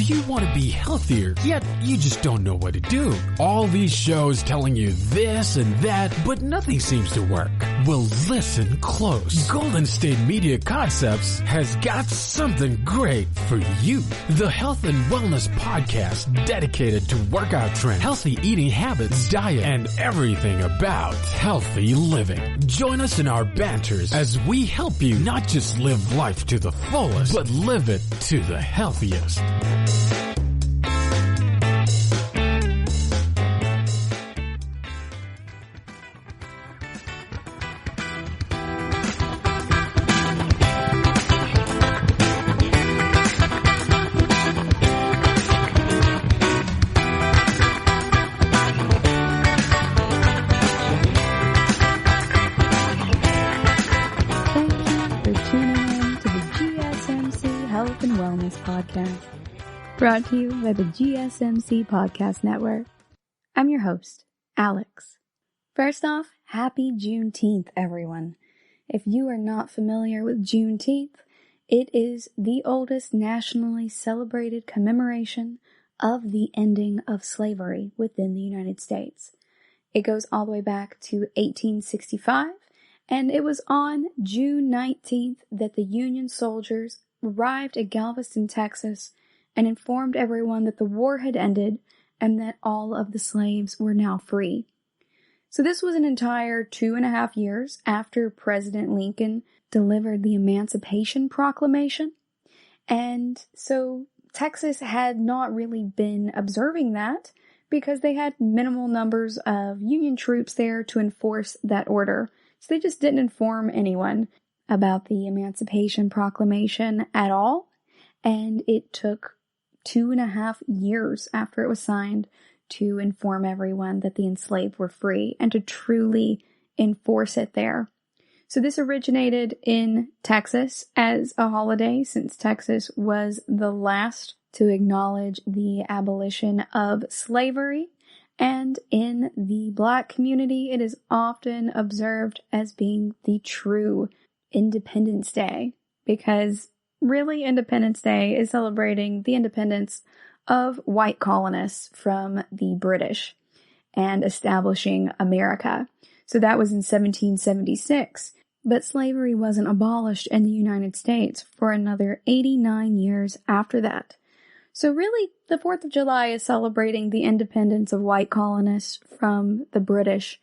Do you want to be healthier, yet you just don't know what to do? All these shows telling you this and that, but nothing seems to work. Well, listen close. Golden State Media Concepts has got something great for you. The Health and Wellness Podcast dedicated to workout trends, healthy eating habits, diet, and everything about healthy living. Join us in our banters as we help you not just live life to the fullest, but live it to the healthiest. Brought to you by the GSMC Podcast Network. I'm your host, Alex. First off, happy Juneteenth, everyone. If you are not familiar with Juneteenth, it is the oldest nationally celebrated commemoration of the ending of slavery within the United States. It goes all the way back to 1865, and it was on June 19th that the Union soldiers arrived at Galveston, Texas, and informed everyone that the war had ended and that all of the slaves were now free. So this was an entire 2.5 years after President Lincoln delivered the Emancipation Proclamation. And so Texas had not really been observing that because they had minimal numbers of Union troops there to enforce that order. So they just didn't inform anyone about the Emancipation Proclamation at all. And it took 2.5 years after it was signed to inform everyone that the enslaved were free and to truly enforce it there. So this originated in Texas as a holiday, since Texas was the last to acknowledge the abolition of slavery. And in the Black community, it is often observed as being the true Independence Day, because really, Independence Day is celebrating the independence of white colonists from the British and establishing America. So that was in 1776. But slavery wasn't abolished in the United States for another 89 years after that. So really, the 4th of July is celebrating the independence of white colonists from the British,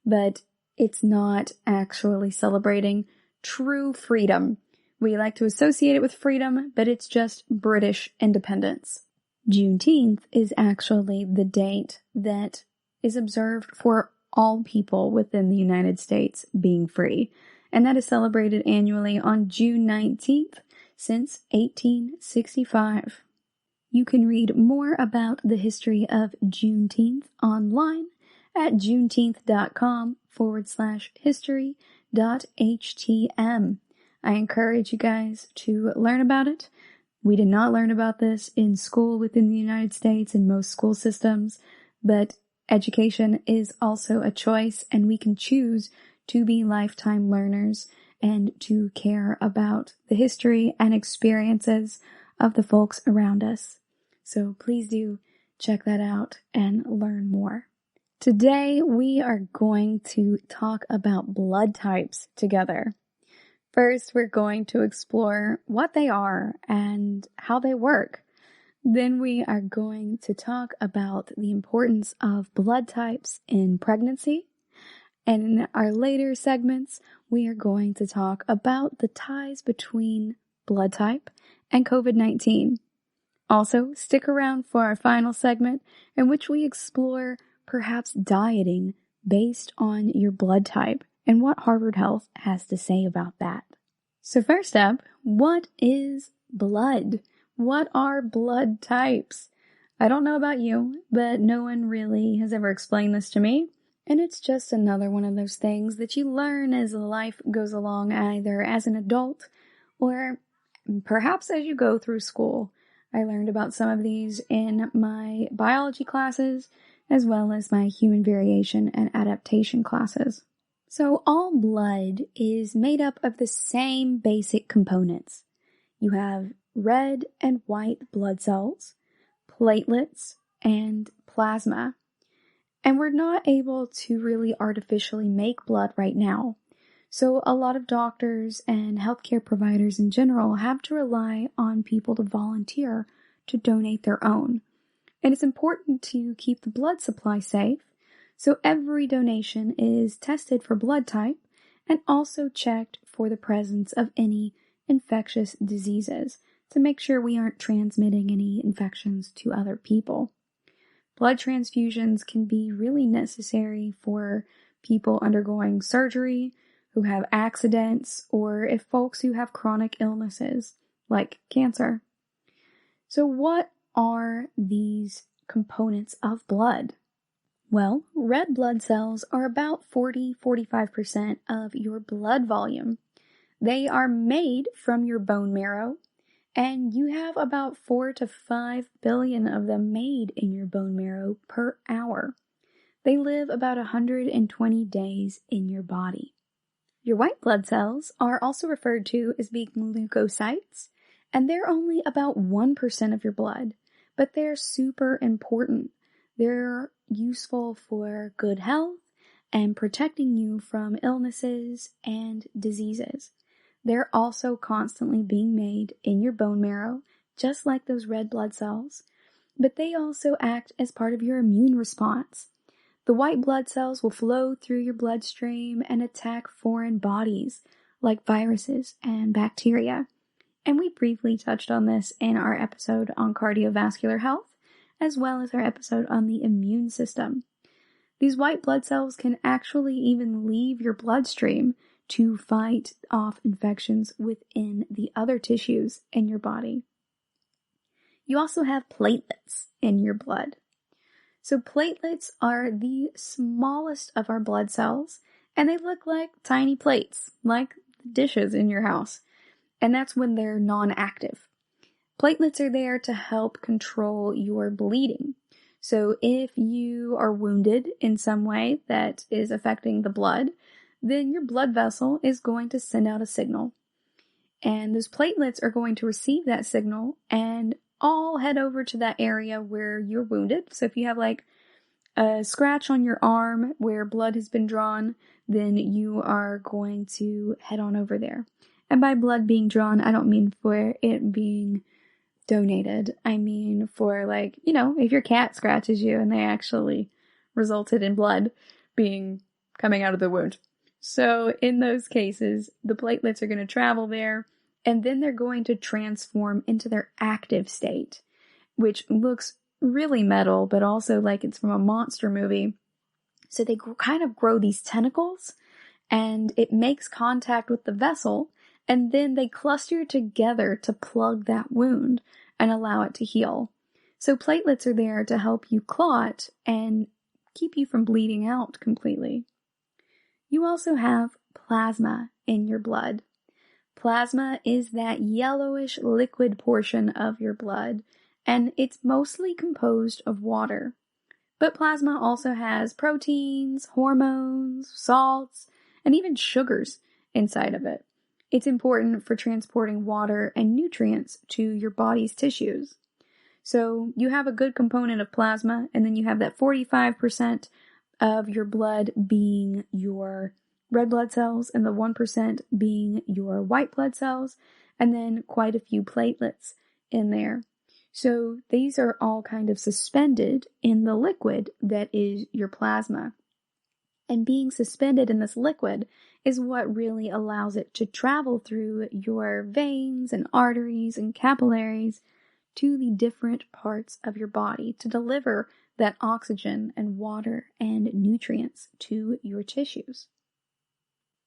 but it's not actually celebrating true freedom. We like to associate it with freedom, but it's just British independence. Juneteenth is actually the date that is observed for all people within the United States being free, and that is celebrated annually on June 19th since 1865. You can read more about the history of Juneteenth online at juneteenth.com/history.htm. I encourage you guys to learn about it. We did not learn about this in school within the United States in most school systems, but education is also a choice, and we can choose to be lifetime learners and to care about the history and experiences of the folks around us. So please do check that out and learn more. Today we are going to talk about blood types together. First, we're going to explore what they are and how they work. Then we are going to talk about the importance of blood types in pregnancy. And in our later segments, we are going to talk about the ties between blood type and COVID-19. Also, stick around for our final segment in which we explore perhaps dieting based on your blood type and what Harvard Health has to say about that. So first up, what is blood? What are blood types? I don't know about you, but no one really has ever explained this to me. And it's just another one of those things that you learn as life goes along, either as an adult or perhaps as you go through school. I learned about some of these in my biology classes, as well as my human variation and adaptation classes. So all blood is made up of the same basic components. You have red and white blood cells, platelets, and plasma. And we're not able to really artificially make blood right now. So a lot of doctors and healthcare providers in general have to rely on people to volunteer to donate their own. And it's important to keep the blood supply safe, so every donation is tested for blood type and also checked for the presence of any infectious diseases to make sure we aren't transmitting any infections to other people. Blood transfusions can be really necessary for people undergoing surgery, who have accidents, or if folks who have chronic illnesses like cancer. So what are these components of blood? Well, red blood cells are about 40-45% of your blood volume. They are made from your bone marrow, and you have about 4 to 5 billion of them made in your bone marrow per hour. They live about 120 days in your body. Your white blood cells are also referred to as being leukocytes, and they're only about 1% of your blood, but they're super important. They're useful for good health and protecting you from illnesses and diseases. They're also constantly being made in your bone marrow, just like those red blood cells, but they also act as part of your immune response. The white blood cells will flow through your bloodstream and attack foreign bodies like viruses and bacteria. And we briefly touched on this in our episode on cardiovascular health, as well as our episode on the immune system. These white blood cells can actually even leave your bloodstream to fight off infections within the other tissues in your body. You also have platelets in your blood. So platelets are the smallest of our blood cells, and they look like tiny plates, like the dishes in your house. And that's when they're non-active. Platelets are there to help control your bleeding. So if you are wounded in some way that is affecting the blood, then your blood vessel is going to send out a signal. And those platelets are going to receive that signal and all head over to that area where you're wounded. So if you have like a scratch on your arm where blood has been drawn, then you are going to head on over there. And by blood being drawn, I don't mean for it being donated. I mean for like, if your cat scratches you and they actually resulted in blood coming out of the wound. So in those cases, the platelets are going to travel there, and then they're going to transform into their active state, which looks really metal, but also like it's from a monster movie. So they kind of grow these tentacles, and it makes contact with the vessel, and then they cluster together to plug that wound and allow it to heal. So platelets are there to help you clot and keep you from bleeding out completely. You also have plasma in your blood. Plasma is that yellowish liquid portion of your blood, and it's mostly composed of water. But plasma also has proteins, hormones, salts, and even sugars inside of it. It's important for transporting water and nutrients to your body's tissues. So you have a good component of plasma, and then you have that 45% of your blood being your red blood cells and the 1% being your white blood cells, and then quite a few platelets in there. So these are all kind of suspended in the liquid that is your plasma. And being suspended in this liquid is what really allows it to travel through your veins and arteries and capillaries to the different parts of your body to deliver that oxygen and water and nutrients to your tissues.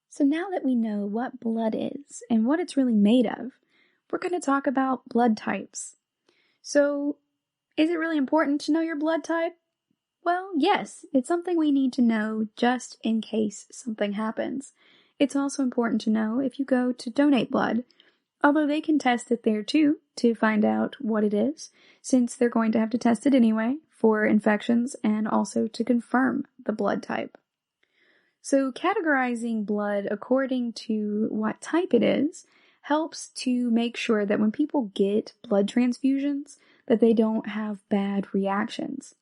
So now that we know what blood is and what it's really made of, we're going to talk about blood types. So, is it really important to know your blood type? Well, yes, it's something we need to know just in case something happens. It's also important to know if you go to donate blood, although they can test it there too to find out what it is, since they're going to have to test it anyway for infections and also to confirm the blood type. So categorizing blood according to what type it is helps to make sure that when people get blood transfusions, that they don't have bad reactions.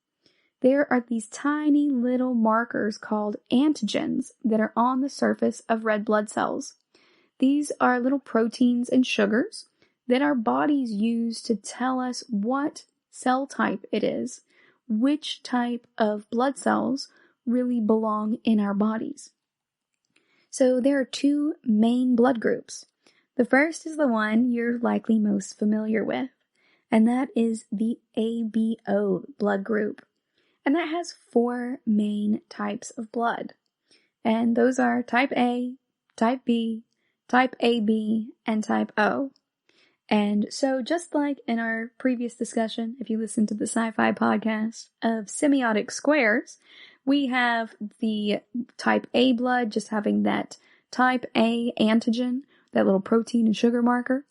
There are these tiny little markers called antigens that are on the surface of red blood cells. These are little proteins and sugars that our bodies use to tell us what cell type it is, which type of blood cells really belong in our bodies. So there are two main blood groups. The first is the one you're likely most familiar with, and that is the ABO blood group. And that has 4 main types of blood. And those are type A, type B, type AB, and type O. And so just like in our previous discussion, if you listen to the sci-fi podcast of semiotic squares, we have the type A blood just having that type A antigen, that little protein and sugar marker.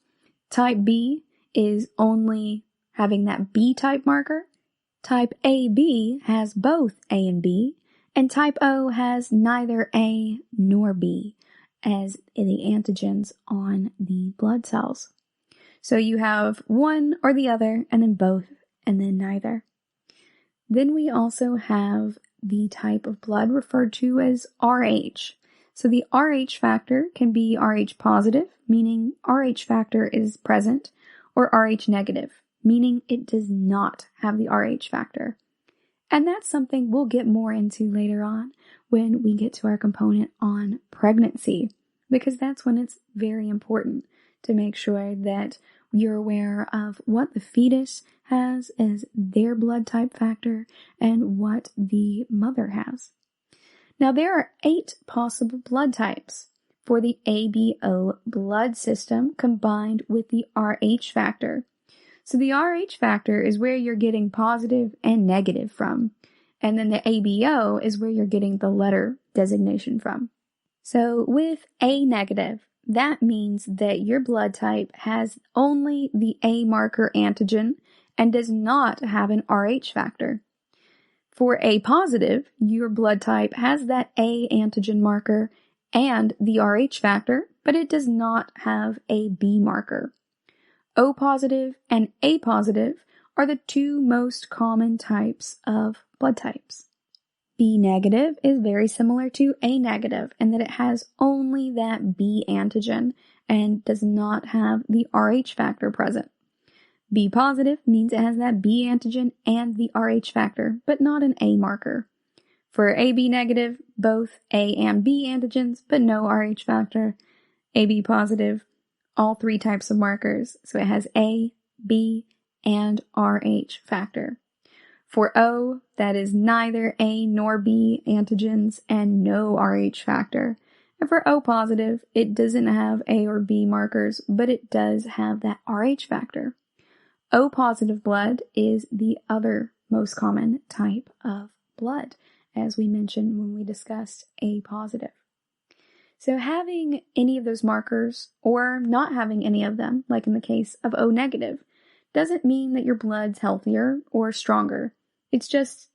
Type B is only having that B type marker. Type AB has both A and B, and type O has neither A nor B as the antigens on the blood cells. So you have one or the other, and then both, and then neither. Then we also have the type of blood referred to as RH. So the RH factor can be RH positive, meaning RH factor is present, or RH negative, meaning it does not have the RH factor. And that's something we'll get more into later on when we get to our component on pregnancy, because that's when it's very important to make sure that you're aware of what the fetus has as their blood type factor and what the mother has. Now, there are 8 possible blood types for the ABO blood system combined with the RH factor. So the RH factor is where you're getting positive and negative from, and then the ABO is where you're getting the letter designation from. So with A negative, that means that your blood type has only the A marker antigen and does not have an RH factor. For A positive, your blood type has that A antigen marker and the RH factor, but it does not have a B marker. O positive and A positive are the 2 most common types of blood types. B negative is very similar to A negative in that it has only that B antigen and does not have the RH factor present. B positive means it has that B antigen and the RH factor, but not an A marker. For AB negative, both A and B antigens, but no RH factor. AB positive, all 3 types of markers, so it has A, B, and RH factor. For O, that is neither A nor B antigens and no RH factor. And for O positive, it doesn't have A or B markers, but it does have that RH factor. O positive blood is the other most common type of blood, as we mentioned when we discussed A positive. So having any of those markers or not having any of them, like in the case of O negative, doesn't mean that your blood's healthier or stronger. It's just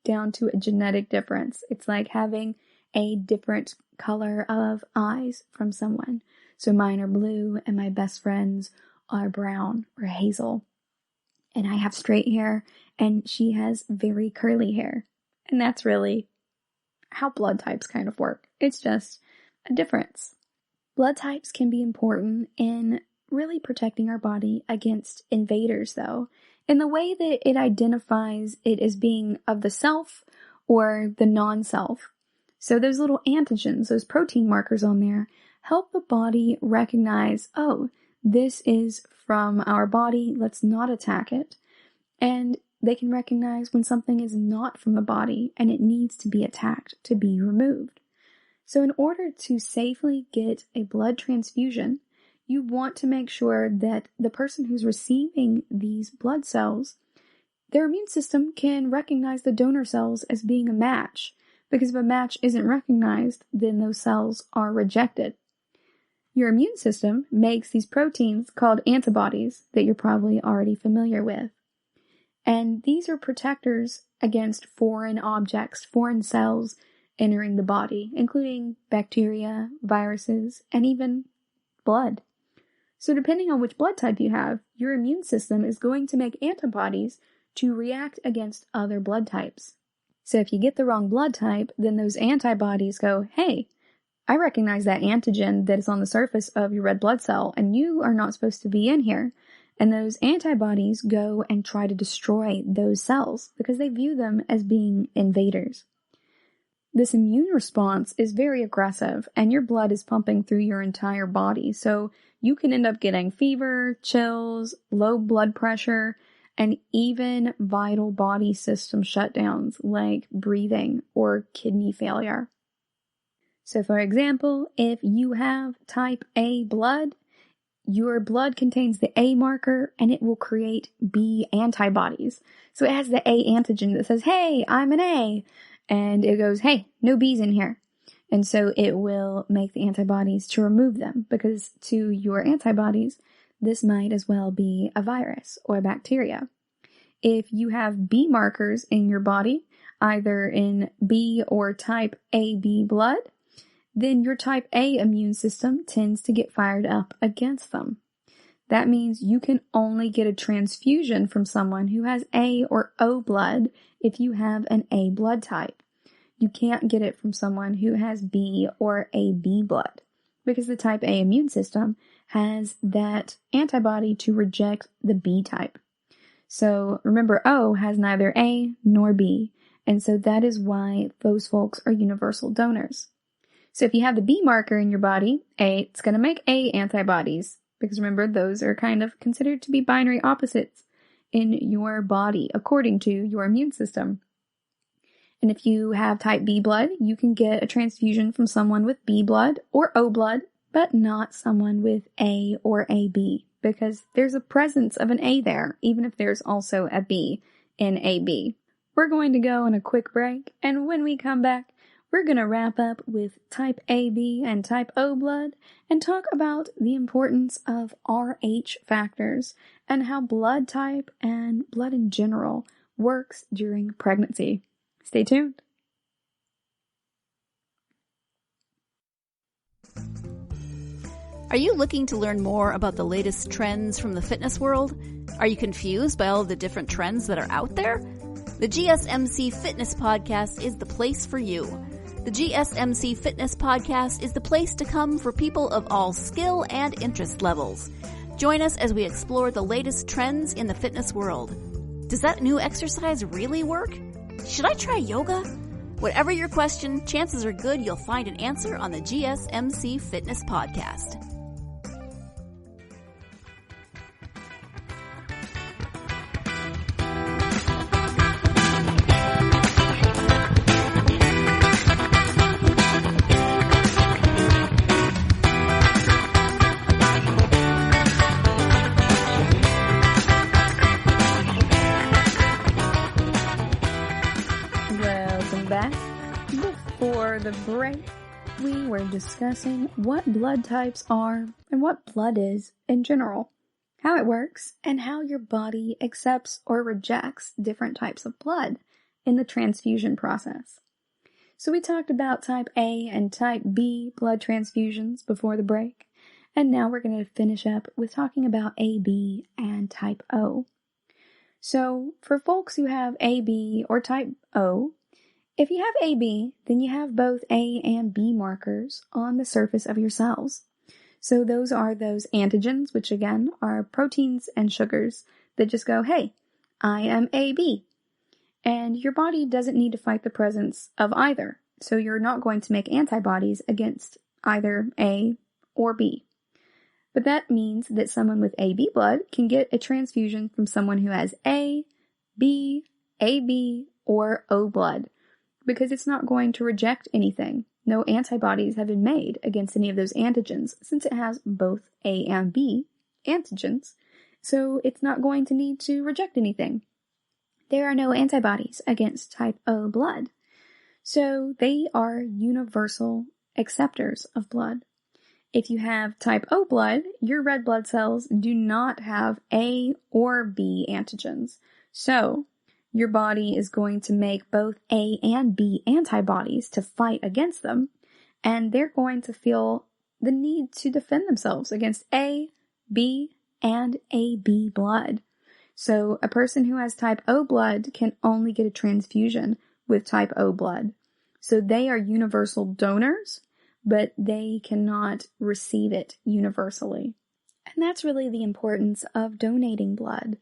down to a genetic difference. It's like having a different color of eyes from someone. So mine are blue and my best friend's are brown or hazel. And I have straight hair and she has very curly hair. And that's really how blood types kind of work. It's just a difference. Blood types can be important in really protecting our body against invaders, though, in the way that it identifies it as being of the self or the non-self. So those little antigens, those protein markers on there, help the body recognize, oh, this is from our body, let's not attack it. And they can recognize when something is not from the body and it needs to be attacked to be removed. So in order to safely get a blood transfusion, you want to make sure that the person who's receiving these blood cells, their immune system can recognize the donor cells as being a match, because if a match isn't recognized, then those cells are rejected. Your immune system makes these proteins called antibodies that you're probably already familiar with. And these are protectors against foreign objects, foreign cells entering the body, including bacteria, viruses, and even blood. So depending on which blood type you have, your immune system is going to make antibodies to react against other blood types. So if you get the wrong blood type, then those antibodies go, hey, I recognize that antigen that is on the surface of your red blood cell, and you are not supposed to be in here. And those antibodies go and try to destroy those cells because they view them as being invaders. This immune response is very aggressive, and your blood is pumping through your entire body. So you can end up getting fever, chills, low blood pressure, and even vital body system shutdowns like breathing or kidney failure. So for example, if you have type A blood, your blood contains the A marker and it will create B antibodies. So it has the A antigen that says, hey, I'm an A. And it goes, hey, no B's in here. And so it will make the antibodies to remove them because to your antibodies, this might as well be a virus or a bacteria. If you have B markers in your body, either in B or type AB blood, then your type A immune system tends to get fired up against them. That means you can only get a transfusion from someone who has A or O blood if you have an A blood type. You can't get it from someone who has B or AB blood because the type A immune system has that antibody to reject the B type. So remember, O has neither A nor B, and so that is why those folks are universal donors. So if you have the B marker in your body, it's going to make A antibodies, because remember, those are kind of considered to be binary opposites in your body, according to your immune system. And if you have type B blood, you can get a transfusion from someone with B blood or O blood, but not someone with A or AB, because there's a presence of an A there, even if there's also a B in AB. We're going to go on a quick break, and when we come back, we're going to wrap up with type AB and type O blood and talk about the importance of Rh factors and how blood type and blood in general works during pregnancy. Stay tuned. Are you looking to learn more about the latest trends from the fitness world? Are you confused by all of the different trends that are out there? The GSMC Fitness Podcast is the place for you. The GSMC Fitness Podcast is the place to come for people of all skill and interest levels. Join us as we explore the latest trends in the fitness world. Does that new exercise really work? Should I try yoga? Whatever your question, chances are good you'll find an answer on the GSMC Fitness Podcast. The break, we were discussing what blood types are and what blood is in general, how it works, and how your body accepts or rejects different types of blood in the transfusion process. So we talked about type A and type B blood transfusions before the break, and now we're going to finish up with talking about AB and type O. So for folks who have AB or type O, if you have AB, then you have both A and B markers on the surface of your cells. So those are those antigens, which again are proteins and sugars that just go, hey, I am AB. And your body doesn't need to fight the presence of either. So you're not going to make antibodies against either A or B. But that means that someone with AB blood can get a transfusion from someone who has A, B, AB, or O blood, because it's not going to reject anything. No antibodies have been made against any of those antigens since it has both A and B antigens, so it's not going to need to reject anything. There are no antibodies against type O blood, so they are universal acceptors of blood. If you have type O blood, your red blood cells do not have A or B antigens, so your body is going to make both A and B antibodies to fight against them, and they're going to feel the need to defend themselves against A, B, and AB blood. So a person who has type O blood can only get a transfusion with type O blood. So they are universal donors, but they cannot receive it universally. And that's really the importance of donating blood.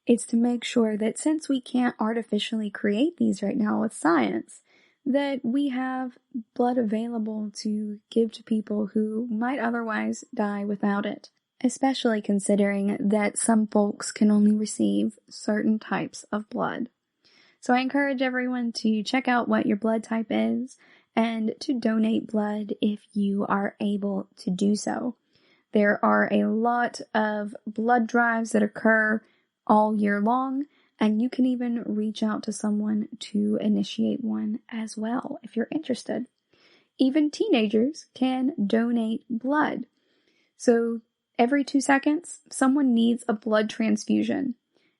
It's to make sure that since we can't artificially create these right now with science, that we have blood available to give to people who might otherwise die without it, especially considering that some folks can only receive certain types of blood. So I encourage everyone to check out what your blood type is and to donate blood if you are able to do so. There are a lot of blood drives that occur all year long, and you can even reach out to someone to initiate one as well if you're interested. Even teenagers can donate blood. So every 2 seconds, someone needs a blood transfusion,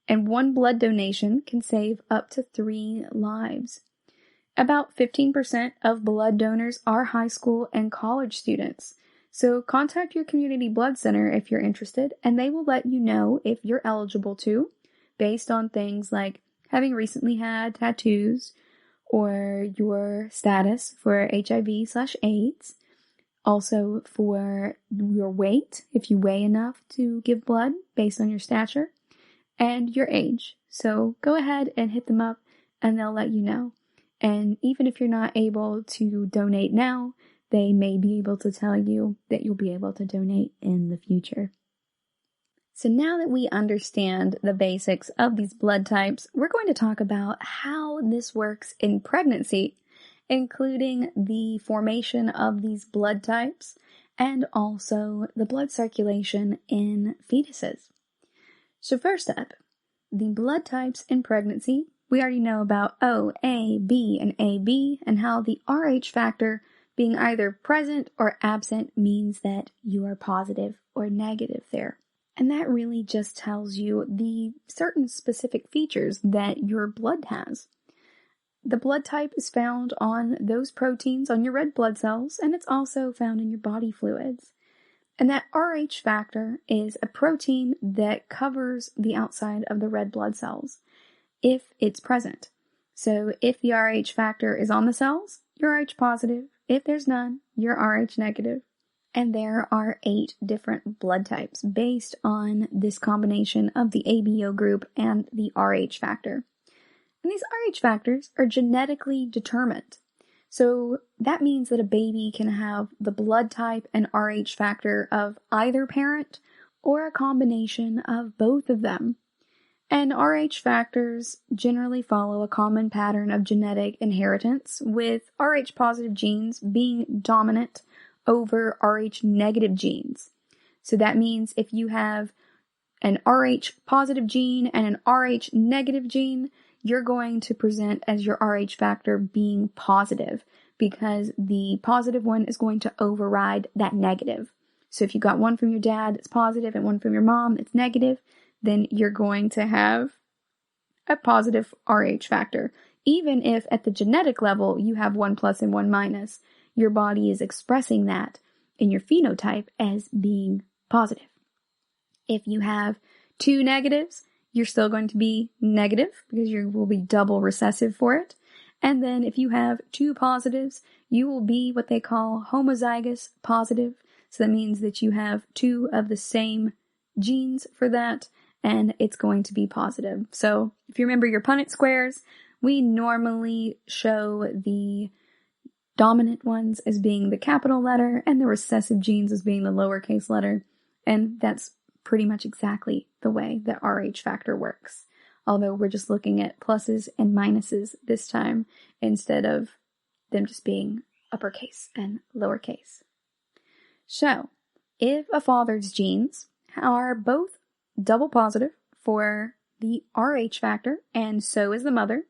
and one blood donation can save up to 3 lives. About 15% of blood donors are high school and college students. So contact your community blood center if you're interested, and they will let you know if you're eligible to, based on things like having recently had tattoos or your status for HIV/AIDS. Also for your weight, if you weigh enough to give blood based on your stature, and your age. So go ahead and hit them up and they'll let you know. And even if you're not able to donate now, they may be able to tell you that you'll be able to donate in the future. So now that we understand the basics of these blood types, we're going to talk about how this works in pregnancy, including the formation of these blood types and also the blood circulation in fetuses. So first up, the blood types in pregnancy. We already know about O, A, B, and AB, and how the Rh factor being either present or absent means that you are positive or negative there. And that really just tells you the certain specific features that your blood has. The blood type is found on those proteins on your red blood cells, and it's also found in your body fluids. And that Rh factor is a protein that covers the outside of the red blood cells, if it's present. So if the Rh factor is on the cells, you're Rh positive. If there's none, you're Rh negative. And there are 8 different blood types based on this combination of the ABO group and the Rh factor. And these Rh factors are genetically determined. So that means that a baby can have the blood type and Rh factor of either parent or a combination of both of them. And Rh factors generally follow a common pattern of genetic inheritance, with Rh positive genes being dominant over Rh negative genes. So that means if you have an Rh positive gene and an Rh negative gene, you're going to present as your Rh factor being positive, because the positive one is going to override that negative. So if you got one from your dad that's positive and one from your mom that's negative, then you're going to have a positive Rh factor. Even if at the genetic level you have 1 plus and 1 minus, your body is expressing that in your phenotype as being positive. If you have 2 negatives, you're still going to be negative because you will be double recessive for it. And then if you have 2 positives, you will be what they call homozygous positive. So that means that you have 2 of the same genes for that, and it's going to be positive. So if you remember your Punnett squares, we normally show the dominant ones as being the capital letter and the recessive genes as being the lowercase letter. And that's pretty much exactly the way the Rh factor works. Although we're just looking at pluses and minuses this time instead of them just being uppercase and lowercase. So, if a father's genes are both double positive for the Rh factor, and so is the mother,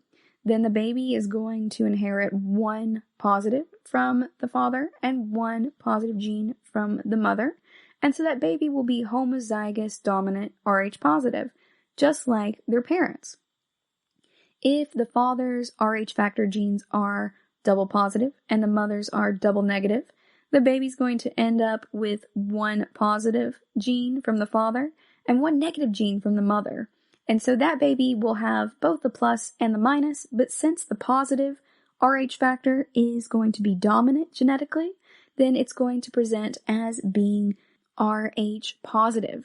then the baby is going to inherit 1 positive from the father and 1 positive gene from the mother. And so that baby will be homozygous dominant Rh positive, just like their parents. If the father's Rh factor genes are double positive and the mother's are double negative, the baby's going to end up with one positive gene from the father and one negative gene from the mother. And so that baby will have both the plus and the minus, but since the positive Rh factor is going to be dominant genetically, then it's going to present as being Rh positive.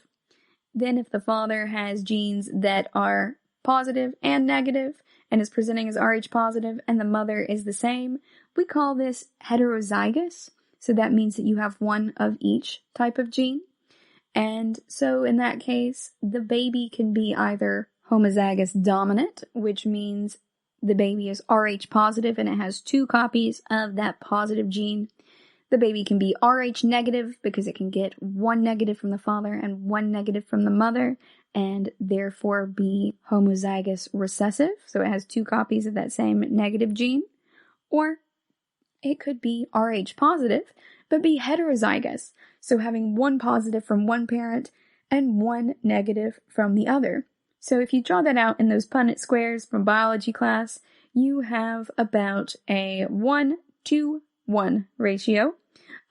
Then if the father has genes that are positive and negative and is presenting as Rh positive and the mother is the same, we call this heterozygous. So that means that you have one of each type of gene. And so in that case, the baby can be either homozygous dominant, which means the baby is Rh positive and it has two copies of that positive gene. The baby can be Rh negative because it can get one negative from the father and one negative from the mother, and therefore be homozygous recessive, so it has two copies of that same negative gene. Or it could be Rh positive, but be heterozygous, so having one positive from one parent and one negative from the other. So if you draw that out in those Punnett squares from biology class, you have about a 1-to-1 ratio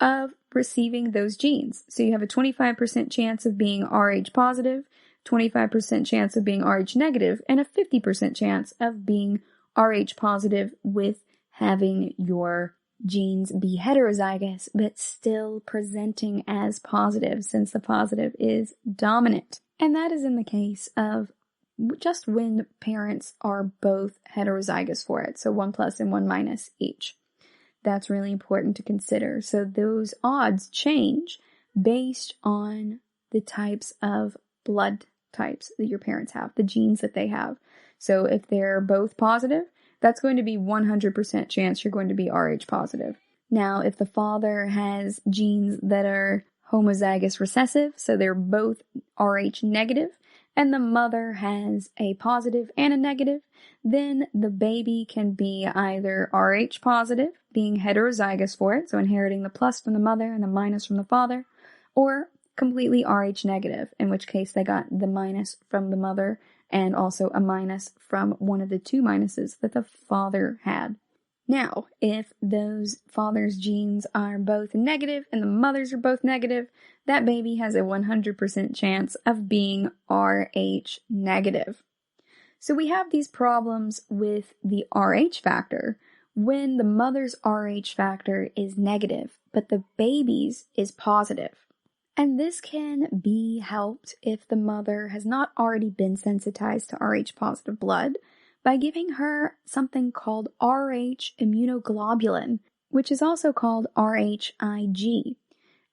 of receiving those genes. So you have a 25% chance of being Rh positive, 25% chance of being Rh negative, and a 50% chance of being Rh positive with having your genes be heterozygous, but still presenting as positive since the positive is dominant. And that is in the case of just when parents are both heterozygous for it, so 1 plus and 1 minus each. That's really important to consider. So those odds change based on the types of blood types that your parents have, the genes that they have. So if they're both positive, that's going to be 100% chance you're going to be Rh positive. Now, if the father has genes that are homozygous recessive, so they're both Rh negative, and the mother has a positive and a negative, then the baby can be either Rh positive, being heterozygous for it, so inheriting the plus from the mother and the minus from the father, or completely Rh negative, in which case they got the minus from the mother and also a minus from one of the two minuses that the father had. Now, if those father's genes are both negative and the mother's are both negative, that baby has a 100% chance of being Rh negative. So we have these problems with the Rh factor when the mother's Rh factor is negative, but the baby's is positive. And this can be helped if the mother has not already been sensitized to Rh positive blood by giving her something called Rh immunoglobulin, which is also called RhIg.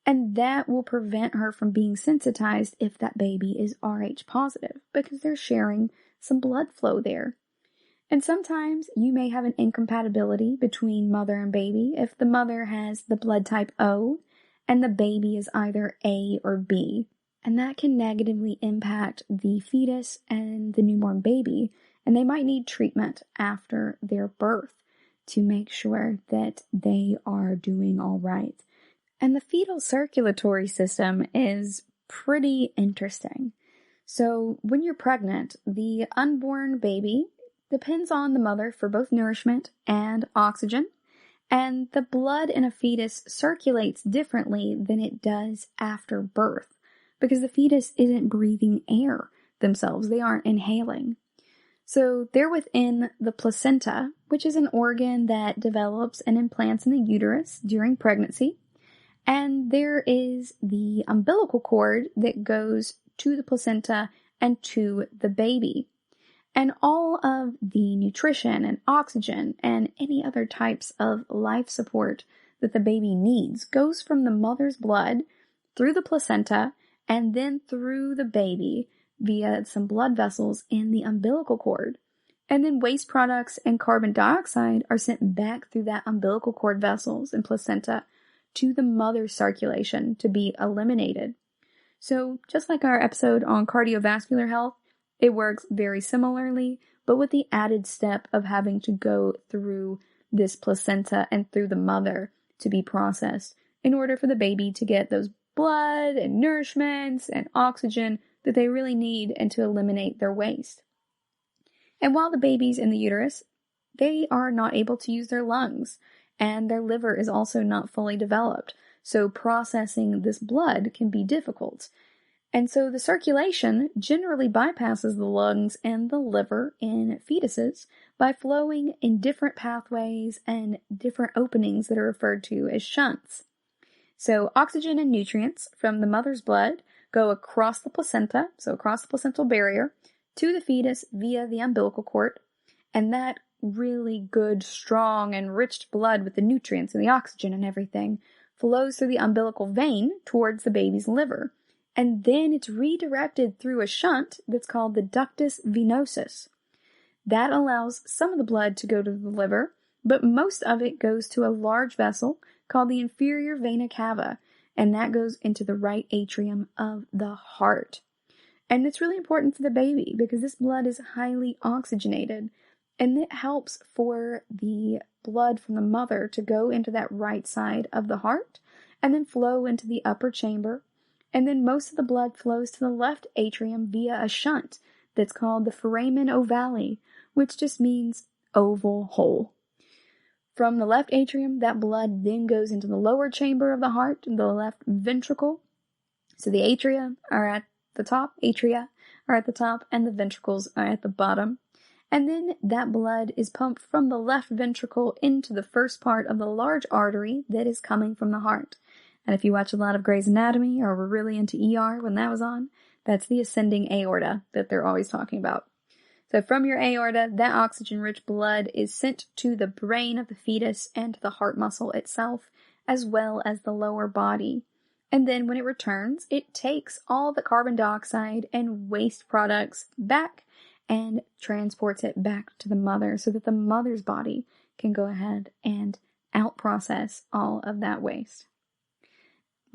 And that will prevent her from being sensitized if that baby is Rh positive, because they're sharing some blood flow there. And sometimes you may have an incompatibility between mother and baby if the mother has the blood type O and the baby is either A or B. And that can negatively impact the fetus and the newborn baby, and they might need treatment after their birth to make sure that they are doing all right. And the fetal circulatory system is pretty interesting. So when you're pregnant, the unborn baby depends on the mother for both nourishment and oxygen, and the blood in a fetus circulates differently than it does after birth because the fetus isn't breathing air themselves. They aren't inhaling. So they're within the placenta, which is an organ that develops and implants in the uterus during pregnancy. And there is the umbilical cord that goes to the placenta and to the baby. And all of the nutrition and oxygen and any other types of life support that the baby needs goes from the mother's blood through the placenta and then through the baby via some blood vessels in the umbilical cord. And then waste products and carbon dioxide are sent back through that umbilical cord vessels and placenta to the mother's circulation to be eliminated. So just like our episode on cardiovascular health, it works very similarly, but with the added step of having to go through this placenta and through the mother to be processed in order for the baby to get those blood and nourishments and oxygen that they really need and to eliminate their waste. And while the baby's in the uterus, they are not able to use their lungs, and their liver is also not fully developed. so processing this blood can be difficult. And so the circulation generally bypasses the lungs and the liver in fetuses by flowing in different pathways and different openings that are referred to as shunts. So oxygen and nutrients from the mother's blood go across the placenta, so across the placental barrier, to the fetus via the umbilical cord, and that really good, strong, enriched blood with the nutrients and the oxygen and everything flows through the umbilical vein towards the baby's liver. And then it's redirected through a shunt that's called the ductus venosus. That allows some of the blood to go to the liver, but most of it goes to a large vessel called the inferior vena cava, and that goes into the right atrium of the heart. And it's really important for the baby because this blood is highly oxygenated, and it helps for the blood from the mother to go into that right side of the heart and then flow into the upper chamber. And then most of the blood flows to the left atrium via a shunt that's called the foramen ovale, which just means oval hole. From the left atrium, that blood then goes into the lower chamber of the heart, the left ventricle. So the atria are at the top, and the ventricles are at the bottom. And then that blood is pumped from the left ventricle into the first part of the large artery that is coming from the heart. And if you watch a lot of Grey's Anatomy or were really into ER when that was on, that's the ascending aorta that they're always talking about. So from your aorta, that oxygen-rich blood is sent to the brain of the fetus and to the heart muscle itself, as well as the lower body. And then when it returns, it takes all the carbon dioxide and waste products back and transports it back to the mother so that the mother's body can go ahead and out-process all of that waste.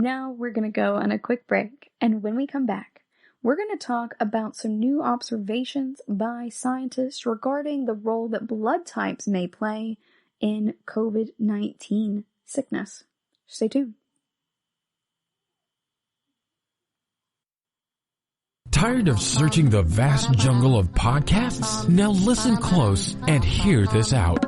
Now we're going to go on a quick break, and when we come back, we're going to talk about some new observations by scientists regarding the role that blood types may play in COVID-19 sickness. Stay tuned. Tired of searching the vast jungle of podcasts? Now listen close and hear this out.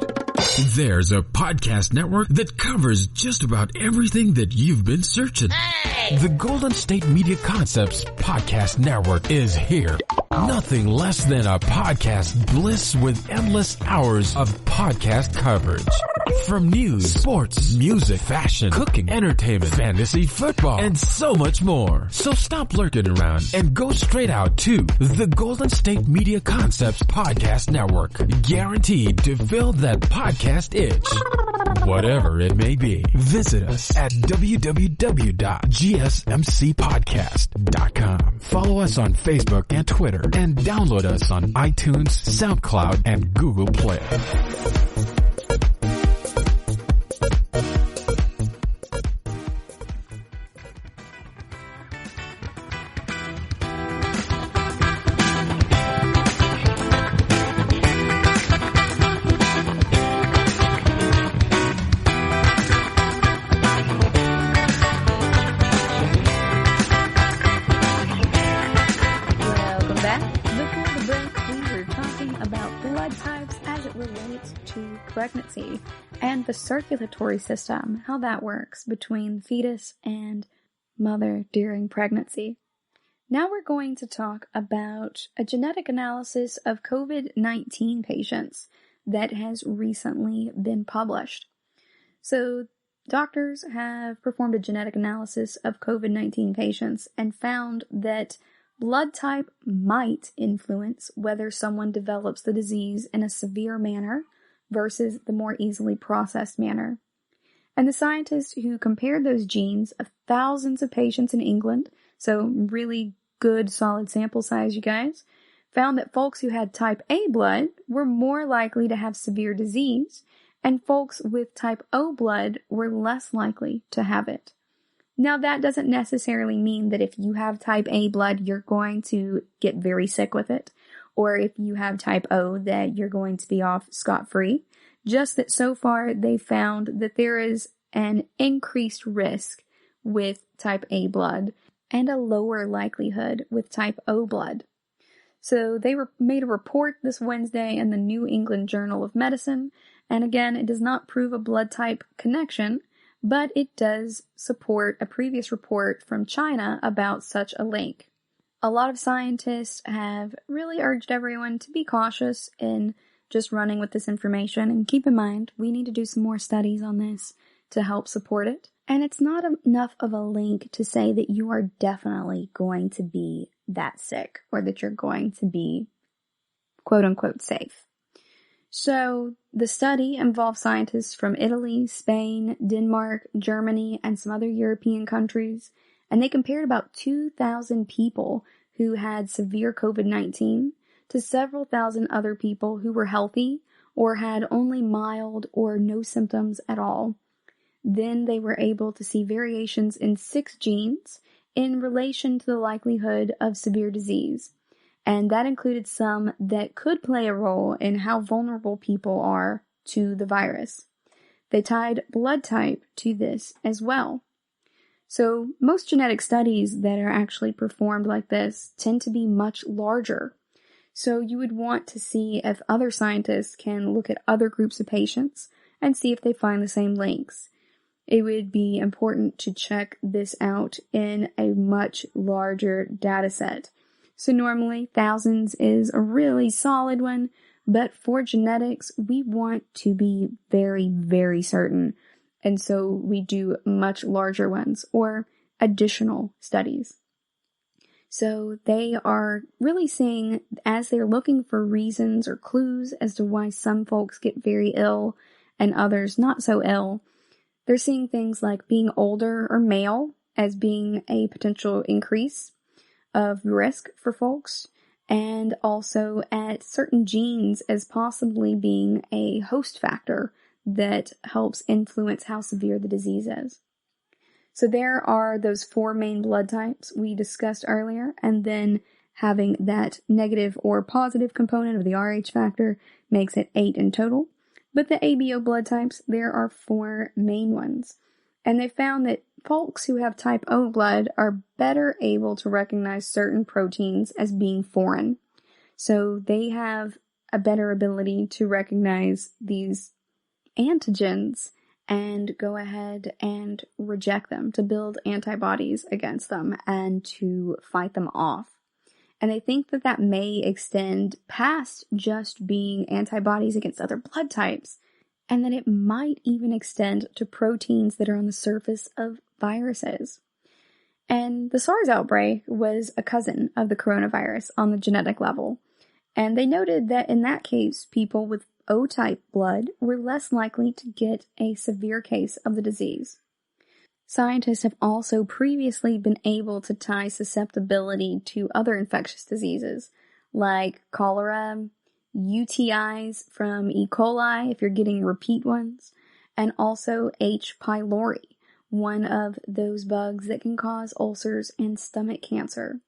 There's a podcast network that covers just about everything that you've been searching. Hey! The Golden State Media Concepts Podcast Network is here. Nothing less than a podcast bliss with endless hours of podcast coverage. From news, sports, music, fashion, cooking, entertainment, fantasy, football, and so much more. So stop lurking around and go straight out to the Golden State Media Concepts Podcast Network. Guaranteed to fill that podcast itch. Whatever it may be. Visit us at www.gsmcpodcast.com. Follow us on Facebook and Twitter, and download us on iTunes, SoundCloud, and Google Play. Pregnancy and the circulatory system, how that works between fetus and mother during pregnancy. Now we're going to talk about a genetic analysis of COVID-19 patients that has recently been published. So doctors have performed a genetic analysis of COVID-19 patients and found that blood type might influence whether someone develops the disease in a severe manner versus the more easily processed manner. And the scientists who compared those genes of thousands of patients in England, so really good solid sample size, you guys, found that folks who had type A blood were more likely to have severe disease, and folks with type O blood were less likely to have it. Now, that doesn't necessarily mean that if you have type A blood, you're going to get very sick with it, or if you have type O, that you're going to be off scot-free. Just that so far they found that there is an increased risk with type A blood and a lower likelihood with type O blood. So they made a report this Wednesday in the New England Journal of Medicine, and again, it does not prove a blood type connection, but it does support a previous report from China about such a link. A lot of scientists have really urged everyone to be cautious in just running with this information, and keep in mind, we need to do some more studies on this to help support it. And it's not enough of a link to say that you are definitely going to be that sick, or that you're going to be quote-unquote safe. So the study involved scientists from Italy, Spain, Denmark, Germany, and some other European countries, and they compared about 2,000 people who had severe COVID-19 to several thousand other people who were healthy or had only mild or no symptoms at all. Then they were able to see variations in 6 genes in relation to the likelihood of severe disease, and that included some that could play a role in how vulnerable people are to the virus. They tied blood type to this as well. So most genetic studies that are actually performed like this tend to be much larger. So you would want to see if other scientists can look at other groups of patients and see if they find the same links. It would be important to check this out in a much larger data set. So normally thousands is a really solid one, but for genetics, we want to be very, very certain. And so we do much larger ones or additional studies. So they are really seeing, as they're looking for reasons or clues as to why some folks get very ill and others not so ill, they're seeing things like being older or male as being a potential increase of risk for folks, and also at certain genes as possibly being a host factor that helps influence how severe the disease is. So there are those 4 main blood types we discussed earlier, and then having that negative or positive component of the Rh factor makes it 8 in total. But the ABO blood types, there are 4 main ones. And they found that folks who have type O blood are better able to recognize certain proteins as being foreign. So they have a better ability to recognize these antigens and go ahead and reject them, to build antibodies against them and to fight them off. And they think that that may extend past just being antibodies against other blood types, and that it might even extend to proteins that are on the surface of viruses. And the SARS outbreak was a cousin of the coronavirus on the genetic level. And they noted that in that case, people with O-type blood were less likely to get a severe case of the disease. Scientists have also previously been able to tie susceptibility to other infectious diseases, like cholera, UTIs from E. coli, if you're getting repeat ones, and also H. pylori, one of those bugs that can cause ulcers and stomach cancer.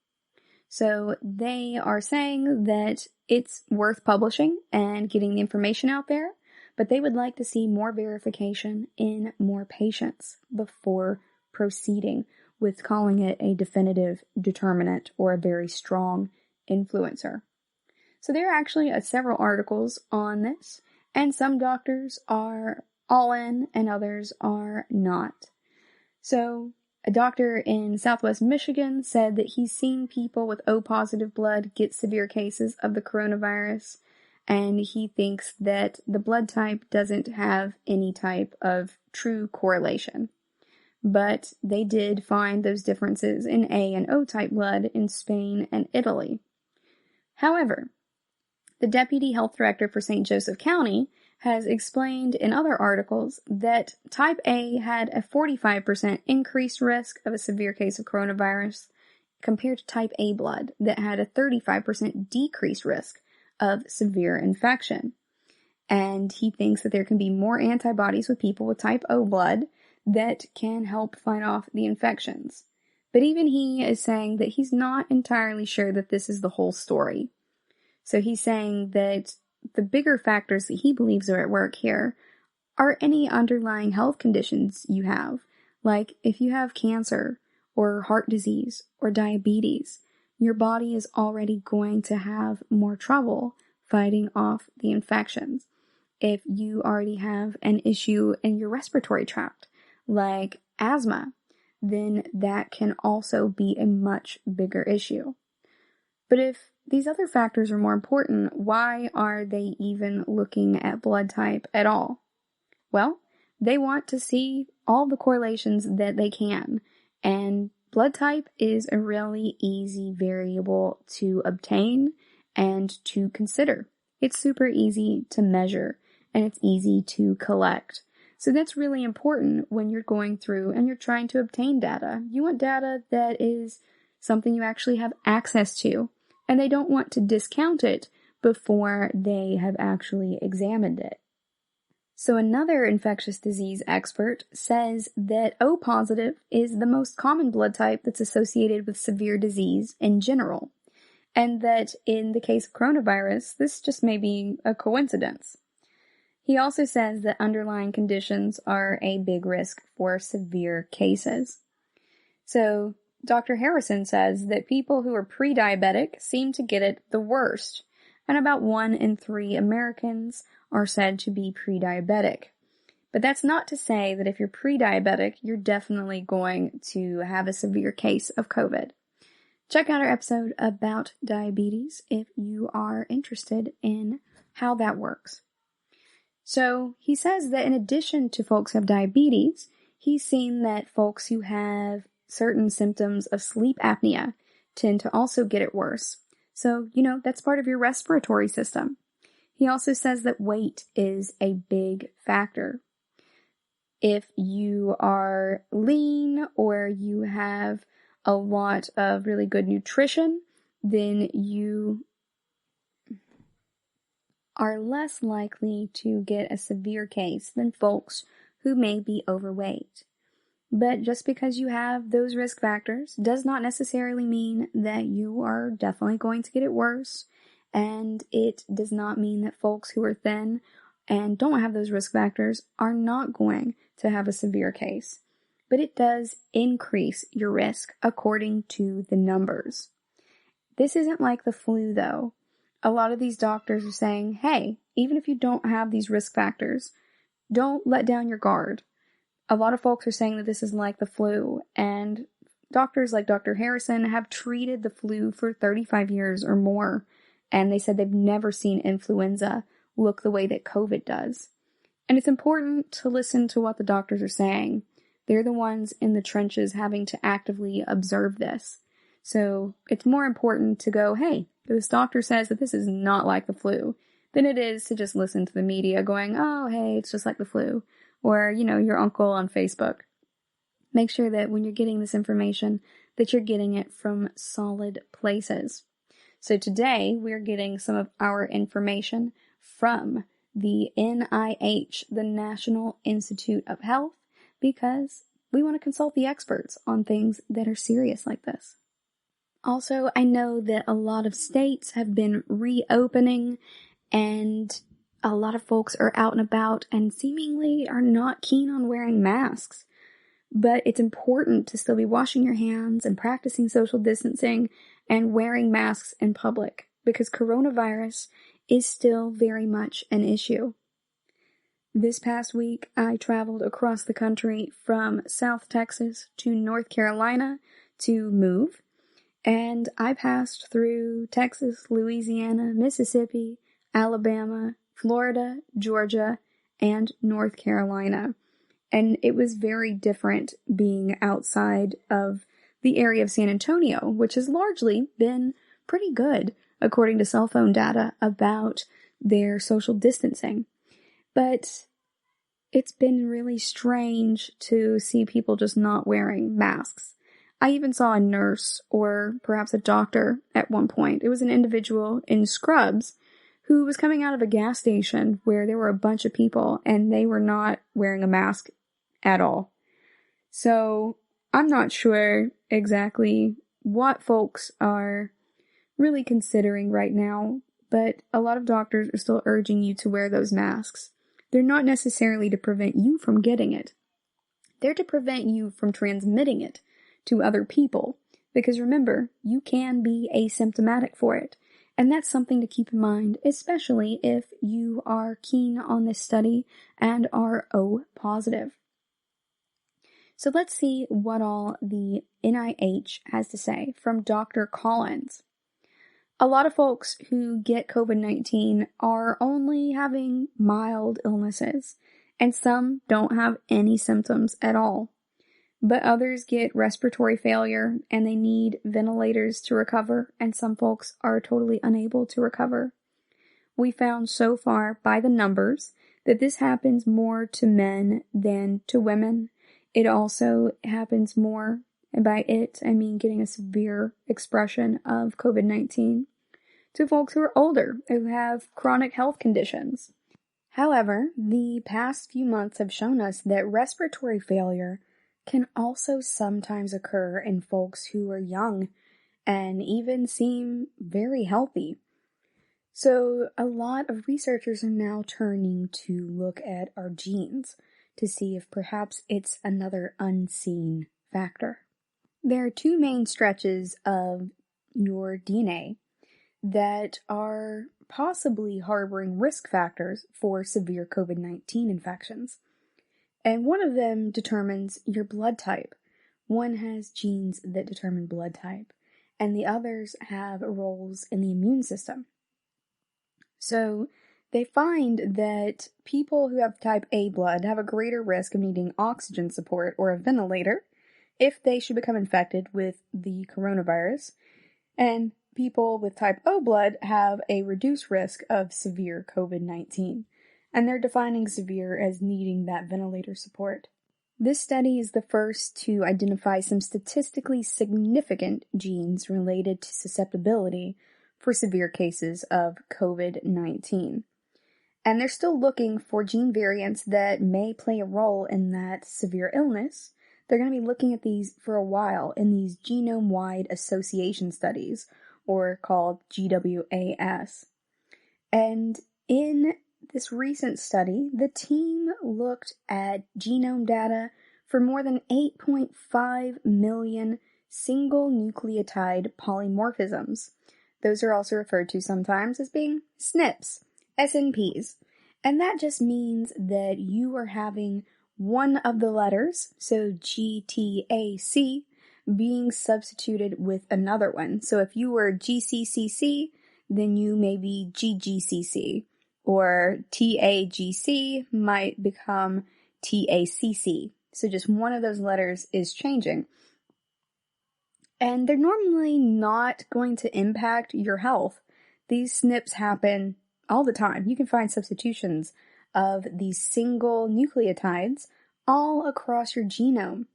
So they are saying that it's worth publishing and getting the information out there, but they would like to see more verification in more patients before proceeding with calling it a definitive determinant or a very strong influencer. So there are actually several articles on this, and some doctors are all in and others are not. So a doctor in Southwest Michigan said that he's seen people with O-positive blood get severe cases of the coronavirus, and he thinks that the blood type doesn't have any type of true correlation. But they did find those differences in A and O-type blood in Spain and Italy. However, the deputy health director for St. Joseph County has explained in other articles that type A had a 45% increased risk of a severe case of coronavirus compared to type A blood that had a 35% decreased risk of severe infection. And he thinks that there can be more antibodies with people with type O blood that can help fight off the infections. But even he is saying that he's not entirely sure that this is the whole story. So he's saying that the bigger factors that he believes are at work here are any underlying health conditions you have, like if you have cancer or heart disease or diabetes, your body is already going to have more trouble fighting off the infections. If you already have an issue in your respiratory tract, like asthma, then that can also be a much bigger issue. But if these other factors are more important, why are they even looking at blood type at all? Well, they want to see all the correlations that they can, and blood type is a really easy variable to obtain and to consider. It's super easy to measure, and it's easy to collect. So that's really important when you're going through and you're trying to obtain data. You want data that is something you actually have access to, and they don't want to discount it before they have actually examined it. So another infectious disease expert says that O positive is the most common blood type that's associated with severe disease in general, and that in the case of coronavirus, this just may be a coincidence. He also says that underlying conditions are a big risk for severe cases. So Dr. Harrison says that people who are pre-diabetic seem to get it the worst, and about 1 in 3 Americans are said to be pre-diabetic. But that's not to say that if you're pre-diabetic, you're definitely going to have a severe case of COVID. Check out our episode about diabetes if you are interested in how that works. So he says that in addition to folks who have diabetes, he's seen that folks who have certain symptoms of sleep apnea tend to also get it worse. So, that's part of your respiratory system. He also says that weight is a big factor. If you are lean or you have a lot of really good nutrition, then you are less likely to get a severe case than folks who may be overweight. But just because you have those risk factors does not necessarily mean that you are definitely going to get it worse. And it does not mean that folks who are thin and don't have those risk factors are not going to have a severe case. But it does increase your risk according to the numbers. This isn't like the flu, though. A lot of these doctors are saying, hey, even if you don't have these risk factors, don't let down your guard. A lot of folks are saying that this is like the flu, and doctors like Dr. Harrison have treated the flu for 35 years or more. And they said they've never seen influenza look the way that COVID does. And it's important to listen to what the doctors are saying. They're the ones in the trenches having to actively observe this. So it's more important to go, hey, this doctor says that this is not like the flu, than it is to just listen to the media going, oh, hey, it's just like the flu. Or, your uncle on Facebook. Make sure that when you're getting this information, that you're getting it from solid places. So today, we're getting some of our information from the NIH, the National Institute of Health, because we want to consult the experts on things that are serious like this. Also, I know that a lot of states have been reopening, and a lot of folks are out and about and seemingly are not keen on wearing masks. But it's important to still be washing your hands and practicing social distancing and wearing masks in public, because coronavirus is still very much an issue. This past week, I traveled across the country from South Texas to North Carolina to move, and I passed through Texas, Louisiana, Mississippi, Alabama, Florida, Georgia, and North Carolina. And it was very different being outside of the area of San Antonio, which has largely been pretty good, according to cell phone data, about their social distancing. But it's been really strange to see people just not wearing masks. I even saw a nurse, or perhaps a doctor at one point. It was an individual in scrubs who was coming out of a gas station where there were a bunch of people, and they were not wearing a mask at all. So I'm not sure exactly what folks are really considering right now, but a lot of doctors are still urging you to wear those masks. They're not necessarily to prevent you from getting it. They're to prevent you from transmitting it to other people. Because remember, you can be asymptomatic for it. And that's something to keep in mind, especially if you are keen on this study and are O positive. So let's see what all the NIH has to say from Dr. Collins. A lot of folks who get COVID-19 are only having mild illnesses, and some don't have any symptoms at all. But others get respiratory failure and they need ventilators to recover, and some folks are totally unable to recover. We found so far by the numbers that this happens more to men than to women. It also happens more, and by it I mean getting a severe expression of COVID-19, to folks who are older, who have chronic health conditions. However, the past few months have shown us that respiratory failure can also sometimes occur in folks who are young and even seem very healthy. So a lot of researchers are now turning to look at our genes to see if perhaps it's another unseen factor. There are two main stretches of your DNA that are possibly harboring risk factors for severe COVID-19 infections. And one of them determines your blood type. One has genes that determine blood type, and the others have roles in the immune system. So they find that people who have type A blood have a greater risk of needing oxygen support or a ventilator if they should become infected with the coronavirus, and people with type O blood have a reduced risk of severe COVID-19, and they're defining severe as needing that ventilator support. This study is the first to identify some statistically significant genes related to susceptibility for severe cases of COVID-19. And they're still looking for gene variants that may play a role in that severe illness. They're going to be looking at these for a while in these genome-wide association studies, or called GWAS. And in this recent study, the team looked at genome data for more than 8.5 million single nucleotide polymorphisms. Those are also referred to sometimes as being SNPs, SNPs. And that just means that you are having one of the letters, so GTAC, being substituted with another one. So if you were GCCC, then you may be GGCC, or TAGC might become TACC. So just one of those letters is changing. And they're normally not going to impact your health. These SNPs happen all the time. You can find substitutions of these single nucleotides all across your genome.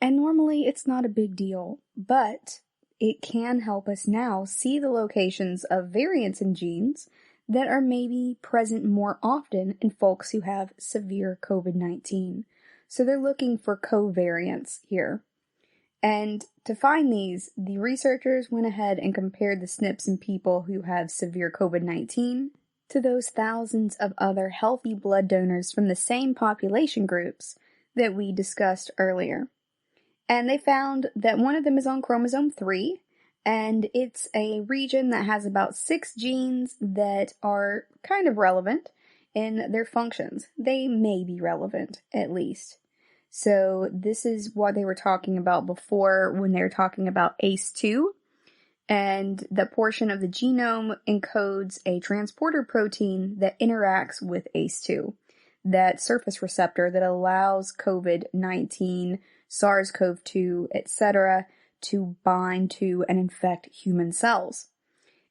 And normally it's not a big deal, but it can help us now see the locations of variants in genes that are maybe present more often in folks who have severe COVID-19. So they're looking for covariants here. And to find these, the researchers went ahead and compared the SNPs in people who have severe COVID-19 to those thousands of other healthy blood donors from the same population groups that we discussed earlier. And they found that one of them is on chromosome 3, and it's a region that has about 6 genes that are kind of relevant in their functions. They may be relevant, at least. So this is what they were talking about before when they were talking about ACE2, and the portion of the genome encodes a transporter protein that interacts with ACE2, that surface receptor that allows COVID-19, SARS-CoV-2, etc. to bind to and infect human cells.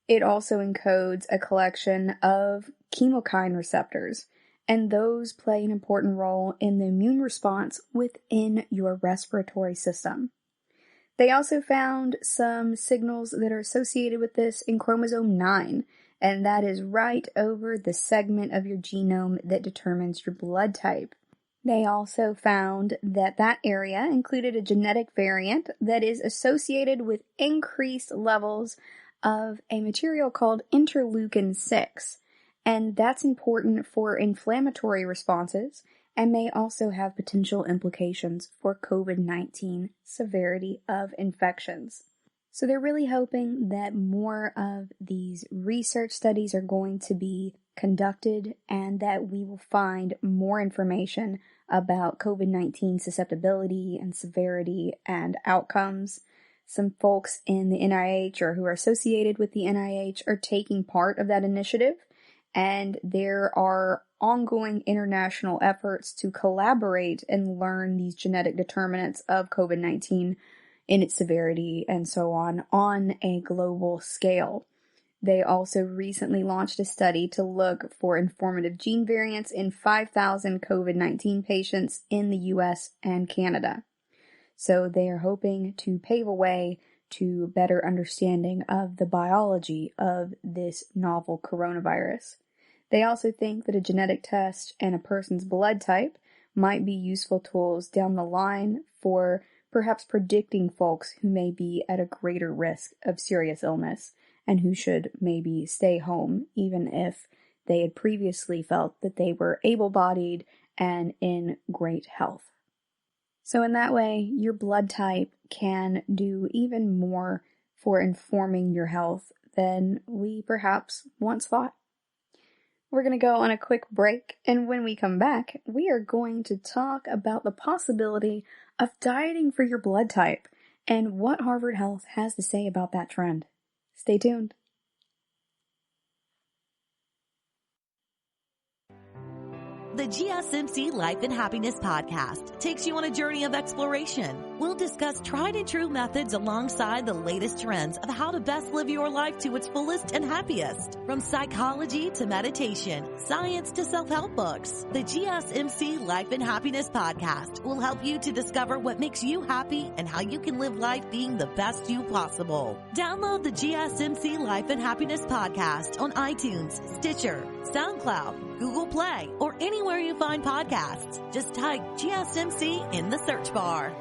It also encodes a collection of chemokine receptors, and those play an important role in the immune response within your respiratory system. They also found some signals that are associated with this in chromosome 9, and that is right over the segment of your genome that determines your blood type. They also found that that area included a genetic variant that is associated with increased levels of a material called interleukin-6, and that's important for inflammatory responses and may also have potential implications for COVID-19 severity of infections. So they're really hoping that more of these research studies are going to be conducted and that we will find more information about COVID-19 susceptibility and severity and outcomes. Some folks in the NIH or who are associated with the NIH are taking part of that initiative, and there are ongoing international efforts to collaborate and learn these genetic determinants of COVID-19 in its severity and so on a global scale. They also recently launched a study to look for informative gene variants in 5,000 COVID-19 patients in the US and Canada. So they are hoping to pave a way to better understanding of the biology of this novel coronavirus. They also think that a genetic test and a person's blood type might be useful tools down the line for perhaps predicting folks who may be at a greater risk of serious illness and who should maybe stay home, even if they had previously felt that they were able-bodied and in great health. So in that way, your blood type can do even more for informing your health than we perhaps once thought. We're going to go on a quick break, and when we come back, we are going to talk about the possibility of dieting for your blood type and what Harvard Health has to say about that trend. Stay tuned. The GSMC Life and Happiness podcast takes you on a journey of exploration. We'll discuss tried and true methods alongside the latest trends of how to best live your life to its fullest and happiest. From psychology to meditation, science to self-help books, the GSMC Life and Happiness podcast will help you to discover what makes you happy and how you can live life being the best you possible. Download the GSMC Life and Happiness podcast on iTunes, Stitcher, SoundCloud, Google Play, or anywhere you find podcasts. Just type GSMC in the search bar.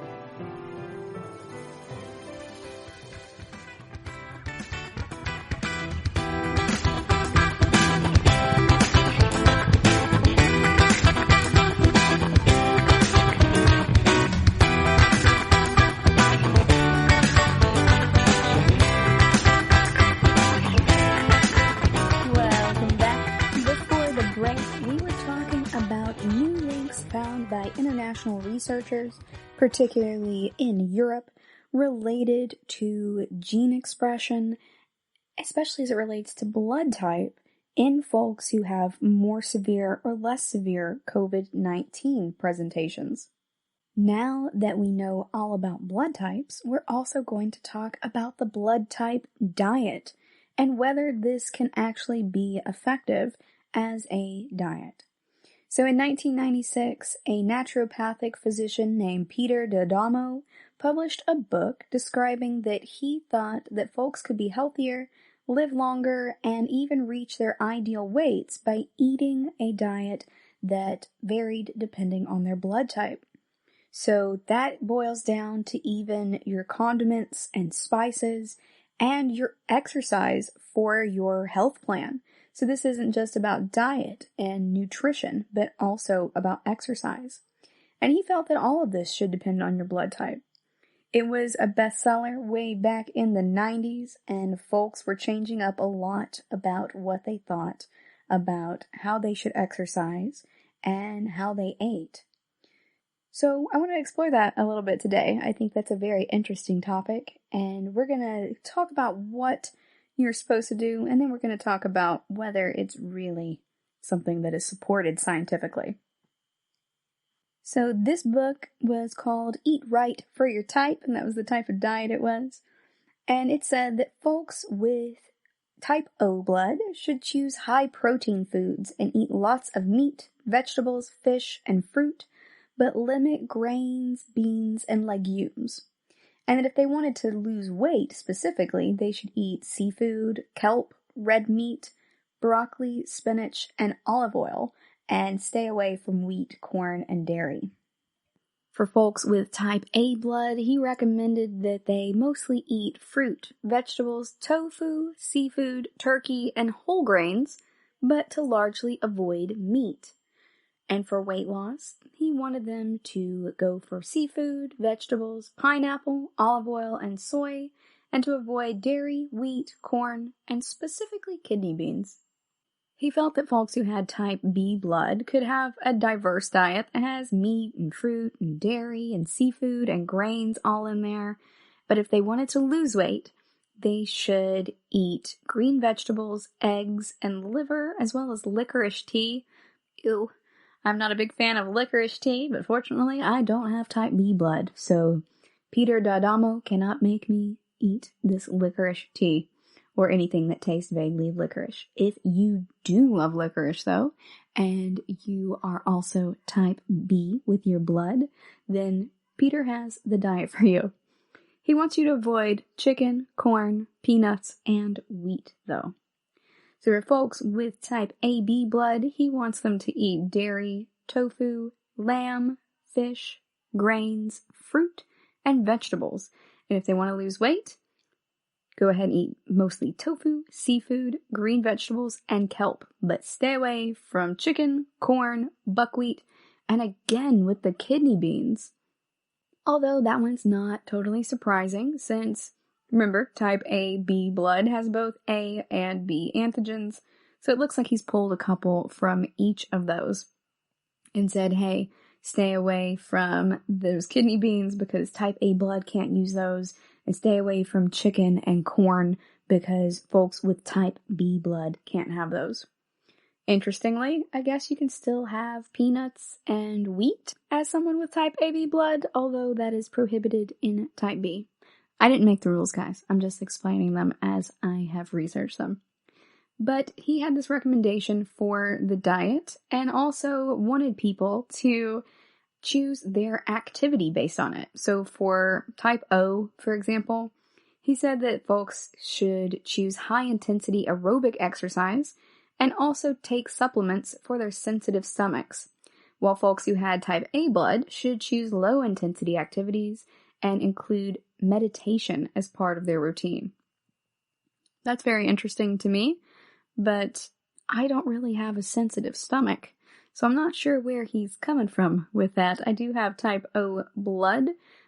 By international researchers, particularly in Europe, related to gene expression, especially as it relates to blood type, in folks who have more severe or less severe COVID-19 presentations. Now that we know all about blood types, we're also going to talk about the blood type diet and whether this can actually be effective as a diet. So in 1996, a naturopathic physician named Peter D'Adamo published a book describing that he thought that folks could be healthier, live longer, and even reach their ideal weights by eating a diet that varied depending on their blood type. So that boils down to even your condiments and spices and your exercise for your health plan. So this isn't just about diet and nutrition, but also about exercise. And he felt that all of this should depend on your blood type. It was a bestseller way back in the 90s, and folks were changing up a lot about what they thought about how they should exercise and how they ate. So I want to explore that a little bit today. I think that's a very interesting topic, and we're going to talk about what you're supposed to do, and then we're going to talk about whether it's really something that is supported scientifically. So this book was called Eat Right for Your Type, and that was the type of diet it was. And it said that folks with type O blood should choose high-protein foods and eat lots of meat, vegetables, fish, and fruit, but limit grains, beans, and legumes. And that if they wanted to lose weight specifically, they should eat seafood, kelp, red meat, broccoli, spinach, and olive oil, and stay away from wheat, corn, and dairy. For folks with type A blood, he recommended that they mostly eat fruit, vegetables, tofu, seafood, turkey, and whole grains, but to largely avoid meat. And for weight loss, he wanted them to go for seafood, vegetables, pineapple, olive oil, and soy, and to avoid dairy, wheat, corn, and specifically kidney beans. He felt that folks who had type B blood could have a diverse diet that has meat and fruit and dairy and seafood and grains all in there. But if they wanted to lose weight, they should eat green vegetables, eggs, and liver, as well as licorice tea. Ew. I'm not a big fan of licorice tea, but fortunately I don't have type B blood, so Peter D'Adamo cannot make me eat this licorice tea or anything that tastes vaguely of licorice. If you do love licorice, though, and you are also type B with your blood, then Peter has the diet for you. He wants you to avoid chicken, corn, peanuts, and wheat, though. So for folks with type AB blood, he wants them to eat dairy, tofu, lamb, fish, grains, fruit, and vegetables. And if they want to lose weight, go ahead and eat mostly tofu, seafood, green vegetables, and kelp. But stay away from chicken, corn, buckwheat, and again with the kidney beans. Although that one's not totally surprising since, remember, type AB blood has both A and B antigens. So it looks like he's pulled a couple from each of those and said, hey, stay away from those kidney beans because type A blood can't use those, and stay away from chicken and corn because folks with type B blood can't have those. Interestingly, I guess you can still have peanuts and wheat as someone with type AB blood, although that is prohibited in type B. I didn't make the rules, guys. I'm just explaining them as I have researched them. But he had this recommendation for the diet and also wanted people to choose their activity based on it. So for type O, for example, he said that folks should choose high-intensity aerobic exercise and also take supplements for their sensitive stomachs, while folks who had type A blood should choose low-intensity activities and include meditation as part of their routine. That's very interesting to me, but I don't really have a sensitive stomach, so I'm not sure where he's coming from with that. I do have type O blood,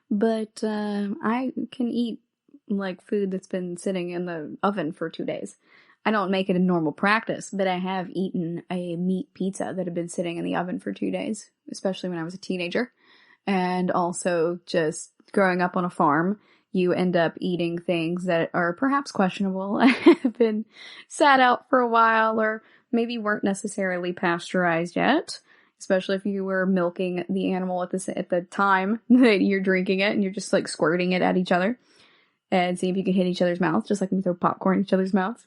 but I can eat like food that's been sitting in the oven for 2 days. I don't make it a normal practice, but I have eaten a meat pizza that had been sitting in the oven for 2 days, especially when I was a teenager. And also just growing up on a farm, you end up eating things that are perhaps questionable, have been sat out for a while, or maybe weren't necessarily pasteurized yet, especially if you were milking the animal at the time that you're drinking it and you're just like squirting it at each other and seeing if you can hit each other's mouths, just like when you throw popcorn in each other's mouths.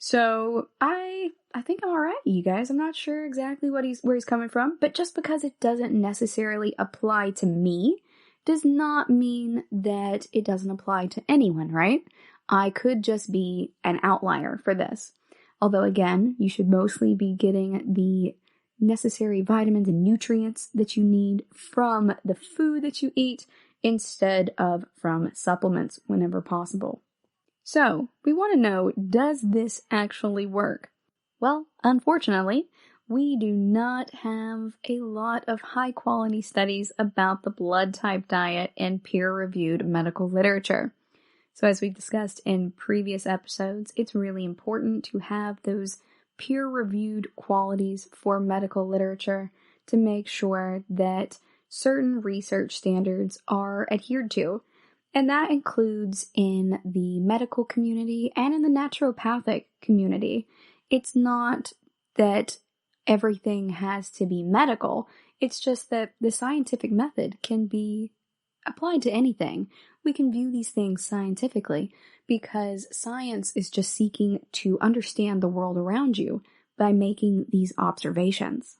So I think I'm alright, you guys. I'm not sure exactly where he's coming from, but just because it doesn't necessarily apply to me does not mean that it doesn't apply to anyone, right? I could just be an outlier for this. Although again, you should mostly be getting the necessary vitamins and nutrients that you need from the food that you eat instead of from supplements whenever possible. So, we want to know, does this actually work? Well, unfortunately, we do not have a lot of high-quality studies about the blood type diet in peer-reviewed medical literature. So as we've discussed in previous episodes, it's really important to have those peer-reviewed qualities for medical literature to make sure that certain research standards are adhered to. And that includes in the medical community and in the naturopathic community. It's not that everything has to be medical. It's just that the scientific method can be applied to anything. We can view these things scientifically because science is just seeking to understand the world around you by making these observations.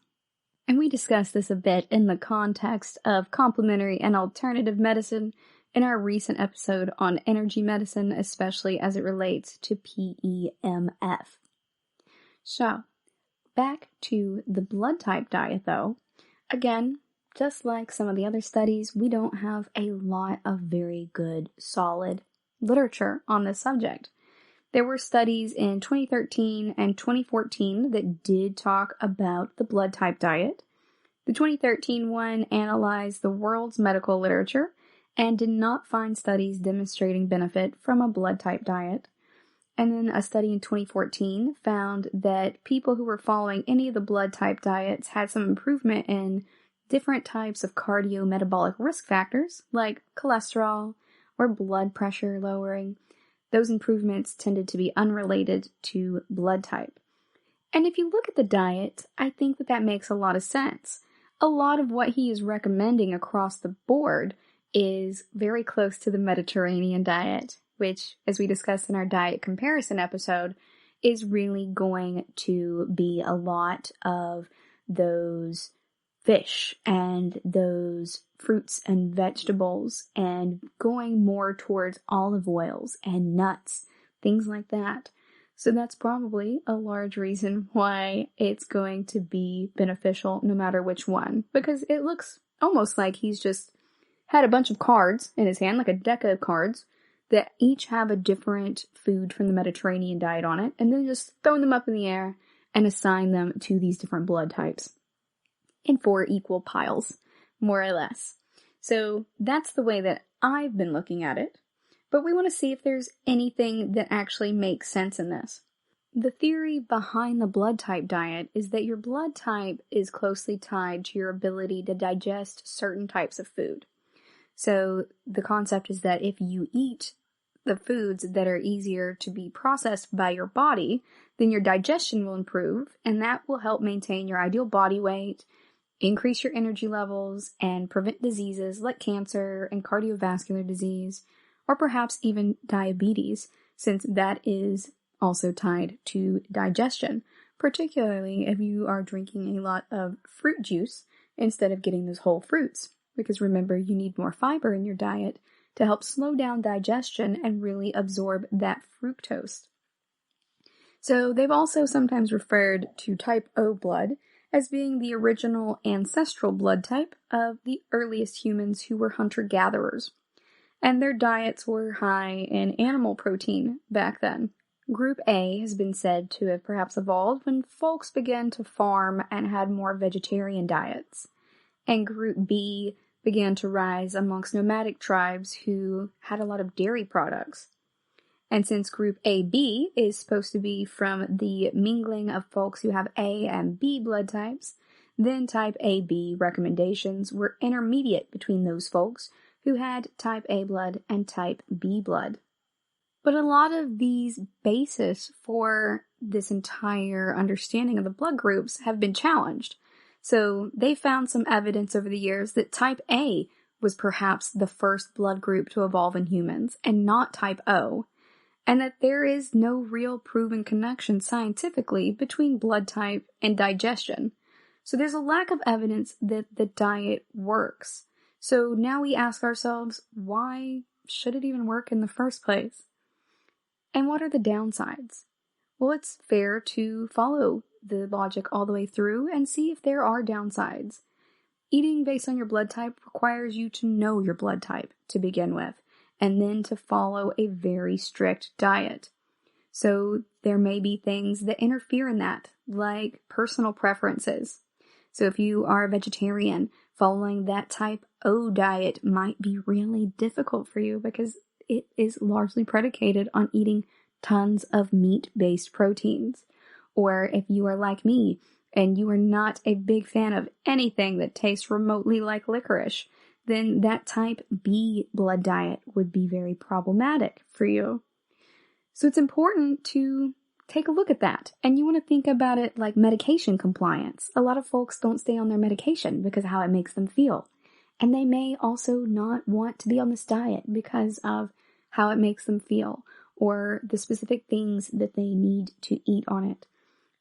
And we discussed this a bit in the context of complementary and alternative medicine in our recent episode on energy medicine, especially as it relates to PEMF. So, back to the blood type diet though. Again, just like some of the other studies, we don't have a lot of very good, solid literature on this subject. There were studies in 2013 and 2014 that did talk about the blood type diet. The 2013 one analyzed the world's medical literature and did not find studies demonstrating benefit from a blood type diet. And then a study in 2014 found that people who were following any of the blood type diets had some improvement in different types of cardiometabolic risk factors, like cholesterol or blood pressure lowering. Those improvements tended to be unrelated to blood type. And if you look at the diet, I think that makes a lot of sense. A lot of what he is recommending across the board is very close to the Mediterranean diet, which, as we discussed in our diet comparison episode, is really going to be a lot of those fish and those fruits and vegetables and going more towards olive oils and nuts, things like that. So that's probably a large reason why it's going to be beneficial no matter which one, because it looks almost like he's just had a bunch of cards in his hand, like a deck of cards, that each have a different food from the Mediterranean diet on it, and then just throwing them up in the air and assign them to these different blood types in 4 equal piles, more or less. So that's the way that I've been looking at it. But we want to see if there's anything that actually makes sense in this. The theory behind the blood type diet is that your blood type is closely tied to your ability to digest certain types of food. So the concept is that if you eat the foods that are easier to be processed by your body, then your digestion will improve, and that will help maintain your ideal body weight, increase your energy levels, and prevent diseases like cancer and cardiovascular disease, or perhaps even diabetes, since that is also tied to digestion, particularly if you are drinking a lot of fruit juice instead of getting those whole fruits. Because remember, you need more fiber in your diet to help slow down digestion and really absorb that fructose. So they've also sometimes referred to type O blood as being the original ancestral blood type of the earliest humans who were hunter-gatherers. And their diets were high in animal protein back then. Group A has been said to have perhaps evolved when folks began to farm and had more vegetarian diets. And Group B began to rise amongst nomadic tribes who had a lot of dairy products. And since Group AB is supposed to be from the mingling of folks who have A and B blood types, then type AB recommendations were intermediate between those folks who had type A blood and type B blood. But a lot of these bases for this entire understanding of the blood groups have been challenged. So they found some evidence over the years that type A was perhaps the first blood group to evolve in humans and not type O, and that there is no real proven connection scientifically between blood type and digestion. So there's a lack of evidence that the diet works. So now we ask ourselves, why should it even work in the first place? And what are the downsides? Well, it's fair to follow the logic all the way through and see if there are downsides. Eating based on your blood type requires you to know your blood type to begin with, and then to follow a very strict diet. So there may be things that interfere in that, like personal preferences. So if you are a vegetarian, following that type O diet might be really difficult for you because it is largely predicated on eating tons of meat-based proteins. Or if you are like me and you are not a big fan of anything that tastes remotely like licorice, then that type B blood diet would be very problematic for you. So it's important to take a look at that. And you want to think about it like medication compliance. A lot of folks don't stay on their medication because of how it makes them feel. And they may also not want to be on this diet because of how it makes them feel or the specific things that they need to eat on it.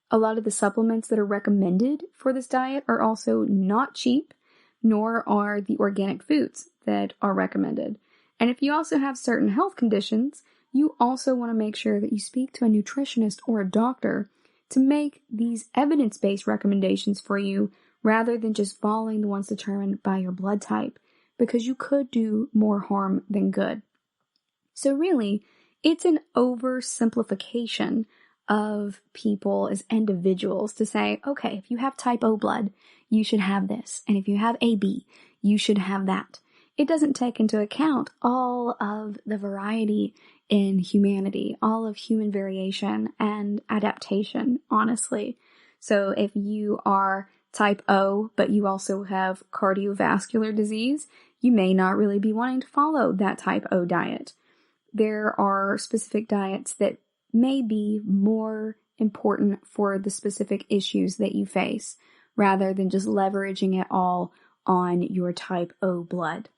A lot of the supplements that are recommended for this diet are also not cheap, nor are the organic foods that are recommended. And if you also have certain health conditions, you also want to make sure that you speak to a nutritionist or a doctor to make these evidence-based recommendations for you rather than just following the ones determined by your blood type, because you could do more harm than good. So really, it's an oversimplification of people as individuals to say, okay, if you have type O blood, you should have this. And if you have AB, you should have that. It doesn't take into account all of the variety in humanity, all of human variation and adaptation, honestly. So if you are type O, but you also have cardiovascular disease, you may not really be wanting to follow that type O diet. There are specific diets that may be more important for the specific issues that you face, rather than just leveraging it all on your type O blood.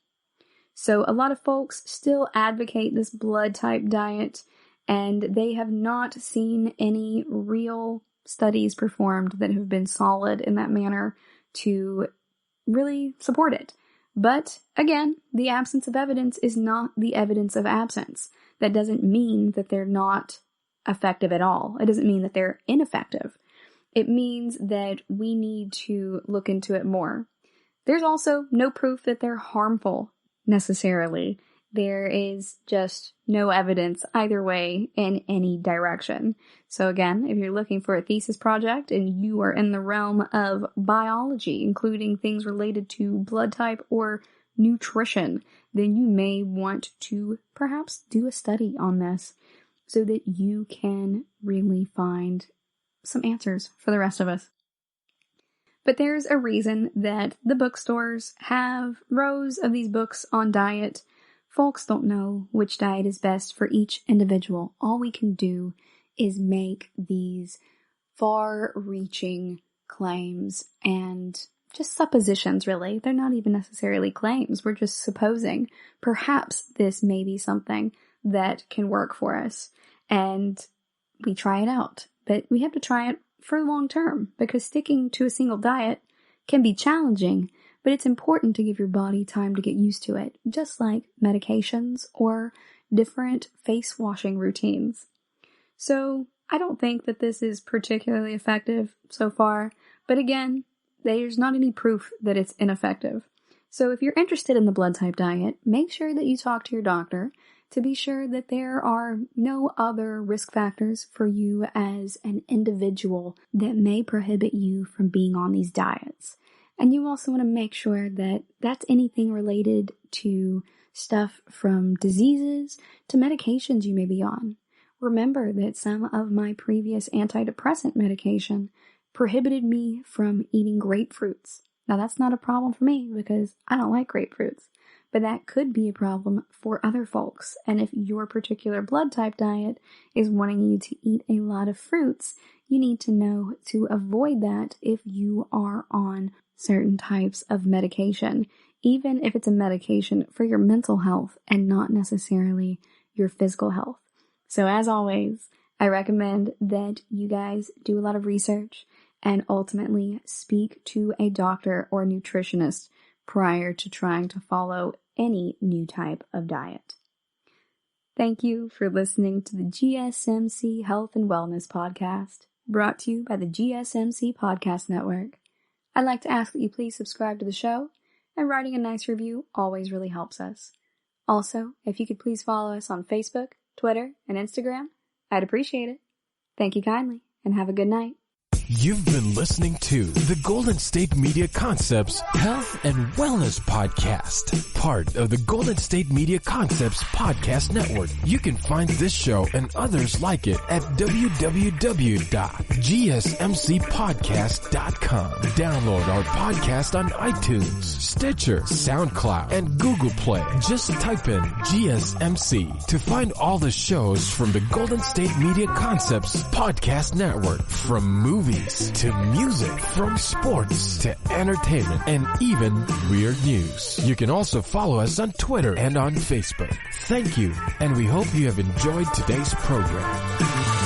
So a lot of folks still advocate this blood type diet, and they have not seen any real studies performed that have been solid in that manner to really support it. But again, the absence of evidence is not the evidence of absence. That doesn't mean that they're not effective at all. It doesn't mean that they're ineffective. It means that we need to look into it more. There's also no proof that they're harmful necessarily. There is just no evidence either way in any direction. So again, if you're looking for a thesis project and you are in the realm of biology, including things related to blood type or nutrition, then you may want to perhaps do a study on this so that you can really find some answers for the rest of us. But there's a reason that the bookstores have rows of these books on diet. Folks don't know which diet is best for each individual. All we can do is make these far-reaching claims and just suppositions, really. They're not even necessarily claims. We're just supposing perhaps this may be something that can work for us. And we try it out. But we have to try it for long term, because sticking to a single diet can be challenging, but it's important to give your body time to get used to it, just like medications or different face washing routines. So I don't think that this is particularly effective so far, but again, there's not any proof that it's ineffective. So if you're interested in the blood type diet, make sure that you talk to your doctor to be sure that there are no other risk factors for you as an individual that may prohibit you from being on these diets. And you also want to make sure that that's anything related to stuff from diseases to medications you may be on. Remember that some of my previous antidepressant medication prohibited me from eating grapefruits. Now that's not a problem for me because I don't like grapefruits. But that could be a problem for other folks. And if your particular blood type diet is wanting you to eat a lot of fruits, you need to know to avoid that if you are on certain types of medication, even if it's a medication for your mental health and not necessarily your physical health. So as always, I recommend that you guys do a lot of research and ultimately speak to a doctor or nutritionist prior to trying to follow any new type of diet. Thank you for listening to the GSMC Health and Wellness Podcast, brought to you by the GSMC Podcast Network. I'd like to ask that you please subscribe to the show, and writing a nice review always really helps us. Also, if you could please follow us on Facebook, Twitter, and Instagram, I'd appreciate it. Thank you kindly, and have a good night. You've been listening to the Golden State Media Concepts Health and Wellness Podcast, part of the Golden State Media Concepts Podcast Network. You can find this show and others like it at www.gsmcpodcast.com. Download our podcast on iTunes, Stitcher, SoundCloud, and Google Play. Just type in GSMC to find all the shows from the Golden State Media Concepts Podcast Network, from movies to music, from sports to entertainment, and even weird news. You can also follow us on Twitter and on Facebook. Thank you, and we hope you have enjoyed today's program.